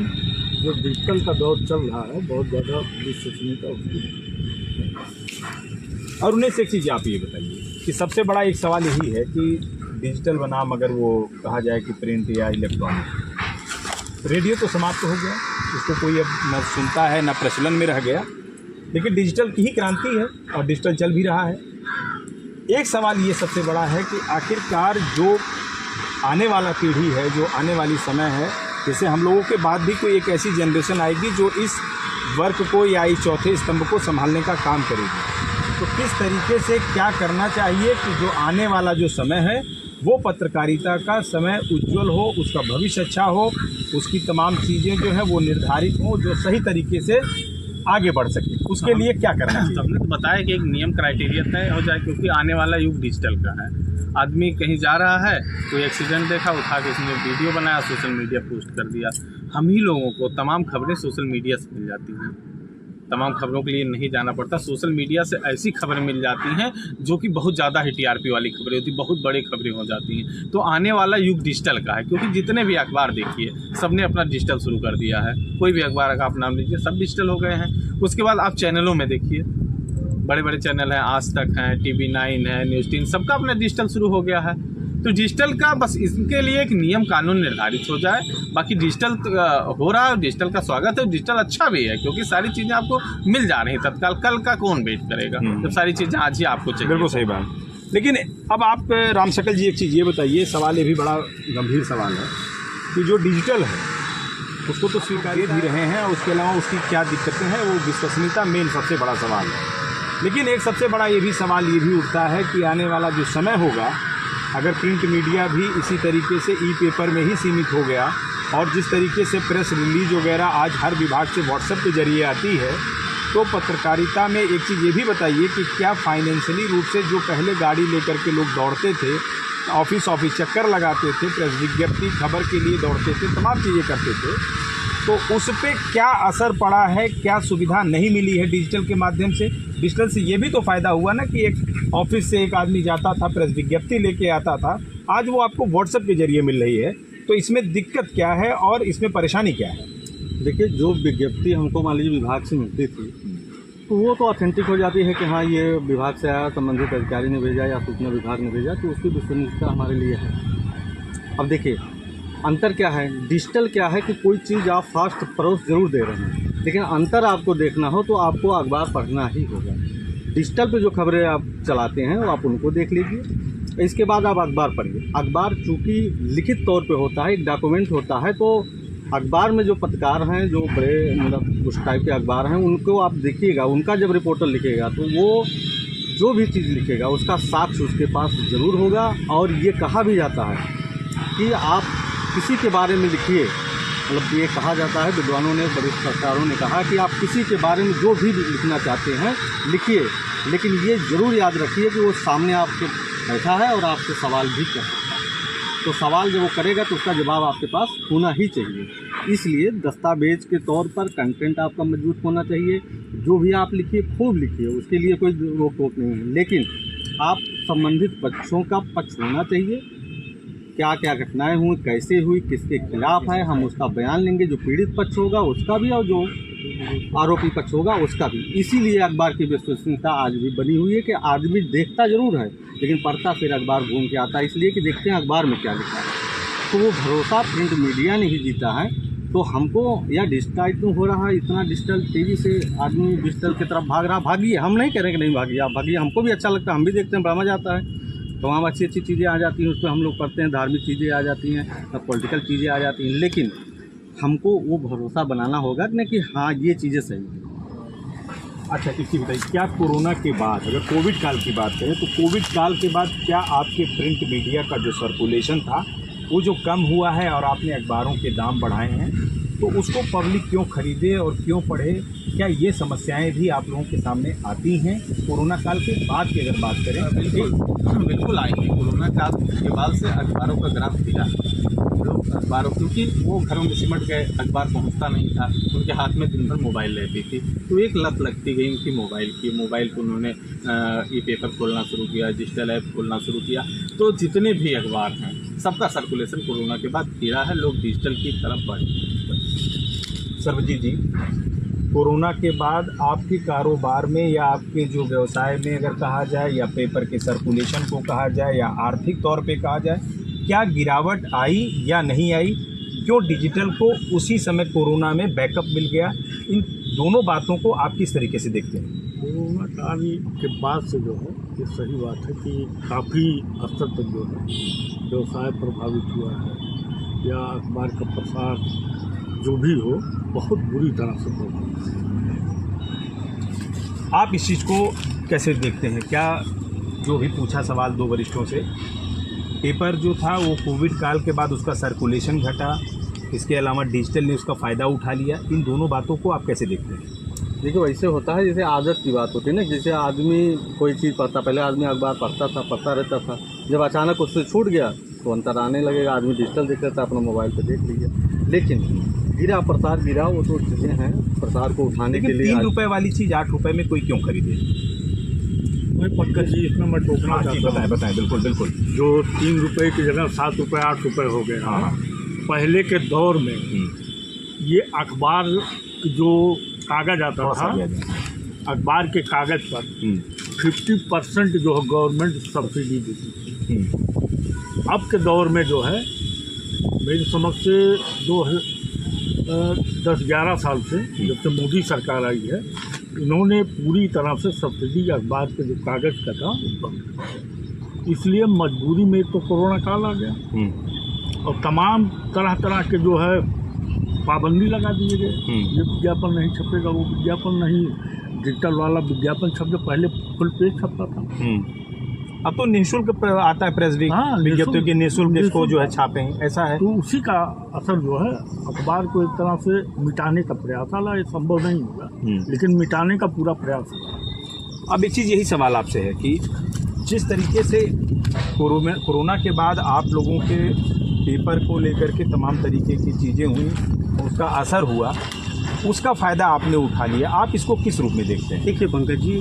जो डिजिटल का दौर चल रहा है बहुत ज़्यादा विश्वसनीयता उसकी। और उन्हें से एक चीज़ आप ये बताइए कि सबसे बड़ा एक सवाल यही है कि डिजिटल बनाम अगर वो कहा जाए कि प्रिंट या इलेक्ट्रॉनिक, रेडियो तो समाप्त हो गया, उसको कोई अब न सुनता है न प्रचलन में रह गया, लेकिन डिजिटल की ही क्रांति है और डिजिटल चल भी रहा है। एक सवाल ये सबसे बड़ा है कि आखिरकार जो आने वाला पीढ़ी है, जो आने वाली समय है, जैसे हम लोगों के बाद भी कोई एक ऐसी जनरेशन आएगी जो इस वर्क को या इस चौथे स्तंभ को संभालने का काम करेगी, तो किस तरीके से क्या करना चाहिए कि जो आने वाला जो समय है वो पत्रकारिता का समय उज्जवल हो, उसका भविष्य अच्छा हो, उसकी तमाम चीज़ें जो है वो निर्धारित हो, जो सही तरीके से आगे बढ़ सके, उसके लिए क्या करना चाहिए? हमने तो बताया कि एक नियम क्राइटेरिया तय हो जाए, क्योंकि आने वाला युग डिजिटल का है। आदमी कहीं जा रहा है, कोई एक्सीडेंट देखा, उठा के उसने वीडियो बनाया, सोशल मीडिया पोस्ट कर दिया। हम ही लोगों को तमाम खबरें सोशल मीडिया से मिल जाती हैं, तमाम खबरों के लिए नहीं जाना पड़ता। सोशल मीडिया से ऐसी खबरें मिल जाती हैं जो कि बहुत ज़्यादा ही TRP वाली खबरें होती, बहुत बड़ी खबरें हो जाती हैं। तो आने वाला युग डिजिटल का है, क्योंकि जितने भी अखबार देखिए सब ने अपना डिजिटल शुरू कर दिया है। कोई भी अखबार का आप नाम लीजिए, सब डिजिटल हो गए हैं। उसके बाद आप चैनलों में देखिए, बड़े बड़े चैनल हैं, आज तक हैं, TV9 है, न्यूज़ 3, सबका अपना डिजिटल शुरू हो गया है। तो डिजिटल का बस इसके लिए एक नियम कानून निर्धारित हो जाए। बाकी डिजिटल हो रहा है, डिजिटल का स्वागत है, डिजिटल अच्छा भी है, क्योंकि सारी चीज़ें आपको मिल जा रही हैं तत्काल। कल का कौन वेट करेगा जब सारी चीज़ें आज ही आपको चाहिए? बिल्कुल सही बात। लेकिन अब आप राम शकल जी एक चीज़ ये बताइए, सवाल ये भी बड़ा गंभीर सवाल है कि जो डिजिटल है उसको तो स्वीकार भी रहे हैं, उसके अलावा उसकी क्या दिक्कतें हैं, वो विश्वसनीयता मेन सबसे बड़ा सवाल है। लेकिन एक सबसे बड़ा ये भी सवाल ये भी उठता है कि आने वाला जो समय होगा, अगर प्रिंट मीडिया भी इसी तरीके से ई-पेपर में ही सीमित हो गया और जिस तरीके से प्रेस रिलीज वगैरह आज हर विभाग से व्हाट्सएप के जरिए आती है, तो पत्रकारिता में एक चीज़ ये भी बताइए कि क्या फाइनेंशियली रूप से जो पहले गाड़ी लेकर के लोग दौड़ते थे, ऑफिस चक्कर लगाते थे, प्रेस विज्ञप्ति खबर के लिए दौड़ते थे, तमाम चीज़ें करते थे, तो उस पर क्या असर पड़ा है, क्या सुविधा नहीं मिली है डिजिटल के माध्यम से? डिजिटल से ये भी तो फ़ायदा हुआ ना कि एक ऑफिस से एक आदमी जाता था, प्रेस विज्ञप्ति लेके आता था, आज वो आपको व्हाट्सएप के जरिए मिल रही है। तो इसमें दिक्कत क्या है और इसमें परेशानी क्या है? देखिए, जो विज्ञप्ति हमको मान लीजिए विभाग से मिलती थी, तो वो तो ऑथेंटिक हो जाती है कि हाँ ये विभाग से आया, संबंधित अधिकारी ने भेजा या सूचना विभाग ने भेजा, तो उसकी विश्वसनीयता हमारे लिए है। अब देखिए अंतर क्या है, डिजिटल क्या है कि कोई चीज़ आप फास्ट परोस जरूर दे रहे हैं, लेकिन अंतर आपको देखना हो तो आपको अखबार पढ़ना ही होगा। डिजिटल पे जो खबरें आप चलाते हैं वो आप उनको देख लीजिए, इसके बाद आप अखबार पढ़िए। अखबार चूँकि लिखित तौर पे होता है, एक डॉक्यूमेंट होता है, तो अखबार में जो पत्रकार हैं, जो बड़े मतलब उस टाइप के अखबार हैं, उनको आप देखिएगा, उनका जब रिपोर्टर लिखेगा तो वो जो भी चीज़ लिखेगा उसका साक्ष्य उसके पास ज़रूर होगा। और ये कहा भी जाता है कि आप किसी के बारे में लिखिए मतलब ये कहा जाता है, विद्वानों ने, वरिष्ठ पत्रकारों ने कहा कि आप किसी के बारे में जो भी लिखना चाहते हैं लिखिए, लेकिन ये ज़रूर याद रखिए कि वो सामने आपके बैठा है और आपसे सवाल भी कर सकता है। तो सवाल जब वो करेगा तो उसका जवाब आपके पास होना ही चाहिए। इसलिए दस्तावेज के तौर पर कंटेंट आपका मजबूत होना चाहिए। जो भी आप लिखिए खूब लिखिए, उसके लिए कोई रोक टोक नहीं है, लेकिन आप संबंधित पक्षों का पक्ष होना चाहिए। क्या क्या घटनाएं हुई, कैसे हुई, किसके खिलाफ है, हम उसका बयान लेंगे। जो पीड़ित पक्ष होगा उसका भी और जो आरोपी पक्ष होगा उसका भी। इसीलिए अखबार की विश्वसनीयता आज भी बनी हुई है कि आदमी देखता ज़रूर है लेकिन पढ़ता फिर अखबार घूम के आता है, इसलिए कि देखते हैं अखबार में क्या लिखा है। तो वो भरोसा प्रिंट मीडिया ने ही जीता है। तो हमको या डिजिटाइज क्यों हो रहा है, इतना डिजिटल तेज़ी से आदमी डिजिटल की तरफ भाग रहा, भागिए। हम नहीं कह रहे कि नहीं भागिए, आप भागिए, हमको भी अच्छा लगता है, हम भी देखते हैं, बड़ा मज़ा आता है। तो वहाँ अच्छी अच्छी चीज़ें आ जाती हैं, उस पर हम लोग पढ़ते हैं, धार्मिक चीज़ें आ जाती हैं, पॉलिटिकल चीज़ें आ जाती हैं, लेकिन हमको वो भरोसा बनाना होगा कि हाँ ये चीज़ें सही हैं। अच्छा, एक चीज़ बताइए, क्या कोरोना के बाद, अगर कोविड काल की बात करें तो कोविड काल के बाद क्या आपके प्रिंट मीडिया का जो सर्कुलेशन था वो जो कम हुआ है और आपने अखबारों के दाम बढ़ाए हैं, तो उसको पब्लिक क्यों खरीदे और क्यों पढ़े? क्या ये समस्याएं भी आप लोगों के सामने आती हैं कोरोना काल के बाद की अगर बात करें? बिल्कुल आएंगे। कोरोना काल के बाद से अखबारों का ग्राफ गिरा। लोग अखबारों, क्योंकि वो घरों में सिमट गए, अखबार पहुंचता नहीं था, उनके हाथ में दिन भर मोबाइल रहती थी, तो एक लत लगती गई उनकी मोबाइल की। मोबाइल को उन्होंने ई पेपर खोलना शुरू किया, डिजिटल ऐप खोलना शुरू किया। तो जितने भी अखबार हैं सबका सर्कुलेशन कोरोना के बाद गिरा है, लोग डिजिटल की तरफ बढ़े। सर्वजीत जी, कोरोना के बाद आपके कारोबार में या आपके जो व्यवसाय में अगर कहा जाए, या पेपर के सर्कुलेशन को कहा जाए, या आर्थिक तौर पे कहा जाए, क्या गिरावट आई या नहीं आई? क्यों डिजिटल को उसी समय कोरोना में बैकअप मिल गया? इन दोनों बातों को आप किस तरीके से देखते हैं? कोरोना काल के बाद से जो है, ये सही बात है कि काफ़ी स्तर तक जो है व्यवसाय प्रभावित हुआ है, या अखबार का प्रसार जो भी हो बहुत बुरी तरह से प्रभावित है। आप इस चीज़ को कैसे देखते हैं? क्या जो भी पूछा सवाल दो वरिष्ठों से, पेपर जो था वो कोविड काल के बाद उसका सर्कुलेशन घटा, इसके अलावा डिजिटल ने उसका फ़ायदा उठा लिया, इन दोनों बातों को आप कैसे देखते हैं? देखिए, वैसे होता है जैसे आदत की बात होती है ना, जैसे आदमी कोई चीज़ पढ़ता, पहले आदमी अखबार पढ़ता रहता था, जब अचानक उससे छूट गया तो अंतर आने लगेगा, आदमी डिजिटल देख लेता, अपना मोबाइल पर देख लीजिए। लेकिन गिरा प्रसार गिरा, वो तो चीज़ें हैं प्रसार को उठाने के लिए। 3 रुपये वाली चीज़ 8 रुपये में कोई क्यों खरीदे? मैं पक्का जी इसमें मैं टोकना चाहता हूँ। बताएं, बिल्कुल बिल्कुल। जो 3 रुपये की जगह 7 रुपये 8 रुपये हो गए। हाँ। पहले के दौर में ये अखबार जो कागज आता था, अखबार के कागज पर 50% जो है गवर्नमेंट सब्सिडी देती थी। अब के दौर में जो है मेरी समझ से 10-11 साल से जब से मोदी सरकार आई है, इन्होंने पूरी तरह से सब्सिडी अखबार के जो कागज का था बंद। इसलिए मजबूरी में तो कोरोना काल आ गया और तमाम तरह तरह के जो है पाबंदी लगा दिए गए। ये विज्ञापन नहीं छपेगा, वो विज्ञापन नहीं, डिजिटल वाला विज्ञापन छपे, पहले फुल पेज छपता था। अब तो निःशुल्क आता है प्रेस भी, विज्ञप्तियों के निःशुल्क इसको जो है छापे हैं, ऐसा है। तो उसी का असर जो है अखबार को एक तरह से मिटाने का प्रयास आला, ये संभव नहीं होगा लेकिन मिटाने का पूरा प्रयास होगा। अब एक चीज़ यही सवाल आपसे है कि जिस तरीके से कोरोना के बाद आप लोगों के पेपर को लेकर के तमाम तरीके की चीज़ें हुई, उसका असर हुआ, उसका फ़ायदा आपने उठा लिया, आप इसको किस रूप में देखते हैं? देखिए पंकज जी,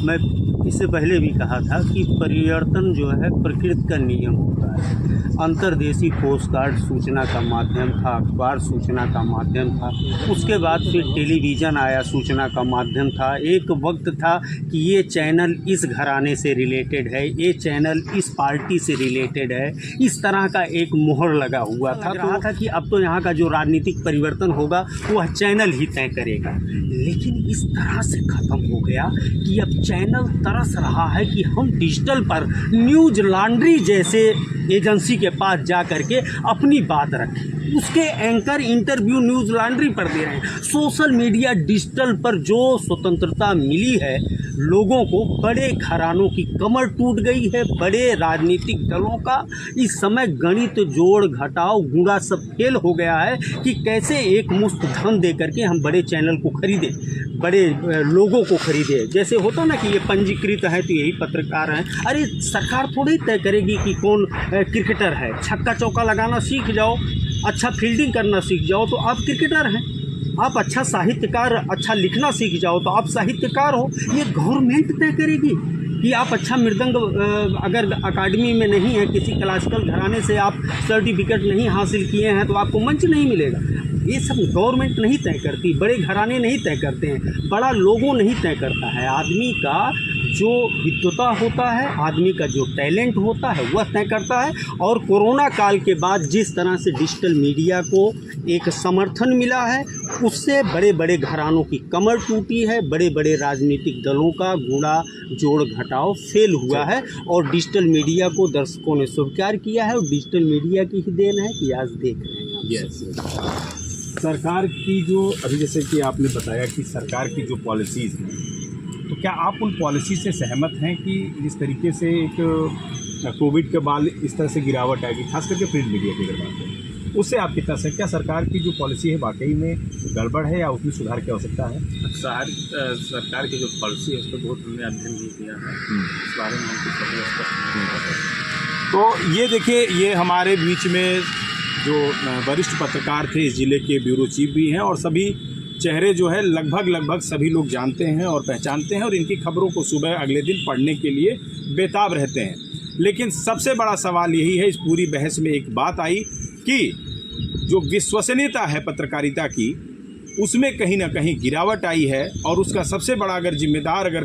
मैं इससे पहले भी कहा था कि परिवर्तन जो है प्रकृति का नियम होता है। अंतर्देशीय पोस्ट कार्ड सूचना का माध्यम था, अखबार सूचना का माध्यम था, उसके बाद फिर टेलीविज़न आया, सूचना का माध्यम था। एक वक्त था कि ये चैनल इस घराने से रिलेटेड है, ये चैनल इस पार्टी से रिलेटेड है, इस तरह का एक मोहर लगा हुआ था। कहा था कि अब तो यहाँ का जो राजनीतिक परिवर्तन होगा वह चैनल ही तय करेगा, लेकिन इस तरह से ख़त्म हो गया कि अब चैनल तरस रहा है कि हम डिजिटल पर न्यूज़ लॉन्ड्री जैसे एजेंसी के पास जा करके अपनी बात रखें। उसके एंकर इंटरव्यू न्यूज़ लॉन्ड्री पर दे रहे हैं। सोशल मीडिया डिजिटल पर जो स्वतंत्रता मिली है लोगों को, बड़े घरानों की कमर टूट गई है, बड़े राजनीतिक दलों का इस समय गणित जोड़ घटाव गुणा सब फेल हो गया है कि कैसे एक मुश्त धन दे करके हम बड़े चैनल को खरीदें, बड़े लोगों को खरीदे। जैसे होता ना कि ये पंजीकृत है तो यही पत्रकार हैं। अरे सरकार थोड़ी तय करेगी कि कौन क्रिकेटर है। छक्का चौका लगाना सीख जाओ, अच्छा फील्डिंग करना सीख जाओ तो आप क्रिकेटर हैं। आप अच्छा साहित्यकार, अच्छा लिखना सीख जाओ तो आप साहित्यकार हो। ये गवर्नमेंट तय करेगी कि आप अच्छा मृदंग, अगर अकादमी में नहीं है, किसी क्लासिकल घराने से आप सर्टिफिकेट नहीं हासिल किए हैं तो आपको मंच नहीं मिलेगा। ये सब गवर्नमेंट नहीं तय करती, बड़े घराने नहीं तय करते हैं, बड़ा लोगों नहीं तय करता है। आदमी का जो विद्वता होता है, आदमी का जो टैलेंट होता है वह तय करता है। और कोरोना काल के बाद जिस तरह से डिजिटल मीडिया को एक समर्थन मिला है, उससे बड़े बड़े घरानों की कमर टूटी है, बड़े बड़े राजनीतिक दलों का गुणा जोड़ घटाव फेल हुआ है और डिजिटल मीडिया को दर्शकों ने स्वीकार किया है। और डिजिटल मीडिया की ही देन है कि आज देख रहे हैं आप। यस, सरकार की जो अभी जैसे कि आपने बताया कि सरकार की जो पॉलिसीज़ हैं, तो क्या आप उन पॉलिसी से सहमत हैं कि जिस तरीके से एक कोविड के बाद इस तरह से गिरावट आएगी, खास करके प्रिंट मीडिया की अगर बात करें, उससे आप कितना से क्या सरकार की जो पॉलिसी है वाकई में गड़बड़ है या उसमें सुधार की आवश्यकता है? सरकार की जो पॉलिसी है उस पर बहुत हमने अध्ययन नहीं किया है, इस बारे में हम कुछ अभी स्पष्ट नहीं कर सकते। तो ये देखिए, ये हमारे बीच में जो वरिष्ठ पत्रकार थे इस ज़िले के ब्यूरो चीफ भी हैं और सभी चेहरे जो है लगभग सभी लोग जानते हैं और पहचानते हैं और इनकी खबरों को सुबह अगले दिन पढ़ने के लिए बेताब रहते हैं। लेकिन सबसे बड़ा सवाल यही है, इस पूरी बहस में एक बात आई कि जो विश्वसनीयता है पत्रकारिता की, उसमें कहीं ना कहीं गिरावट आई है और उसका सबसे बड़ा अगर जिम्मेदार अगर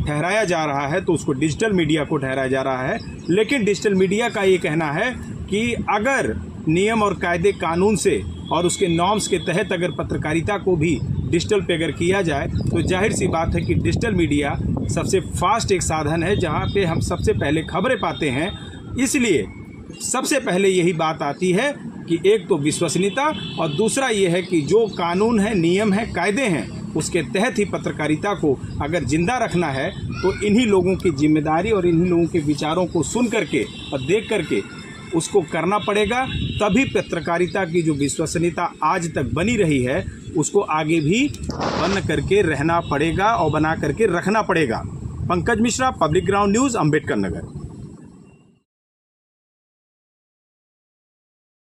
ठहराया जा रहा है तो उसको डिजिटल मीडिया को ठहराया जा रहा है। लेकिन डिजिटल मीडिया का ये कहना है कि अगर नियम और कायदे कानून से और उसके नॉर्म्स के तहत अगर पत्रकारिता को भी डिजिटल पे अगर किया जाए तो जाहिर सी बात है कि डिजिटल मीडिया सबसे फास्ट एक साधन है जहां पे हम सबसे पहले खबरें पाते हैं। इसलिए सबसे पहले यही बात आती है कि एक तो विश्वसनीयता और दूसरा ये है कि जो कानून है, नियम है, कायदे हैं, उसके तहत ही पत्रकारिता को अगर जिंदा रखना है तो इन्हीं लोगों की जिम्मेदारी और इन्हीं लोगों के विचारों को सुन करके और देख करके उसको करना पड़ेगा। तभी पत्रकारिता की जो विश्वसनीयता आज तक बनी रही है उसको आगे भी बन करके रहना पड़ेगा और बना करके रखना पड़ेगा। Pankaj Mishra, public ground news, Ambedkar नगर।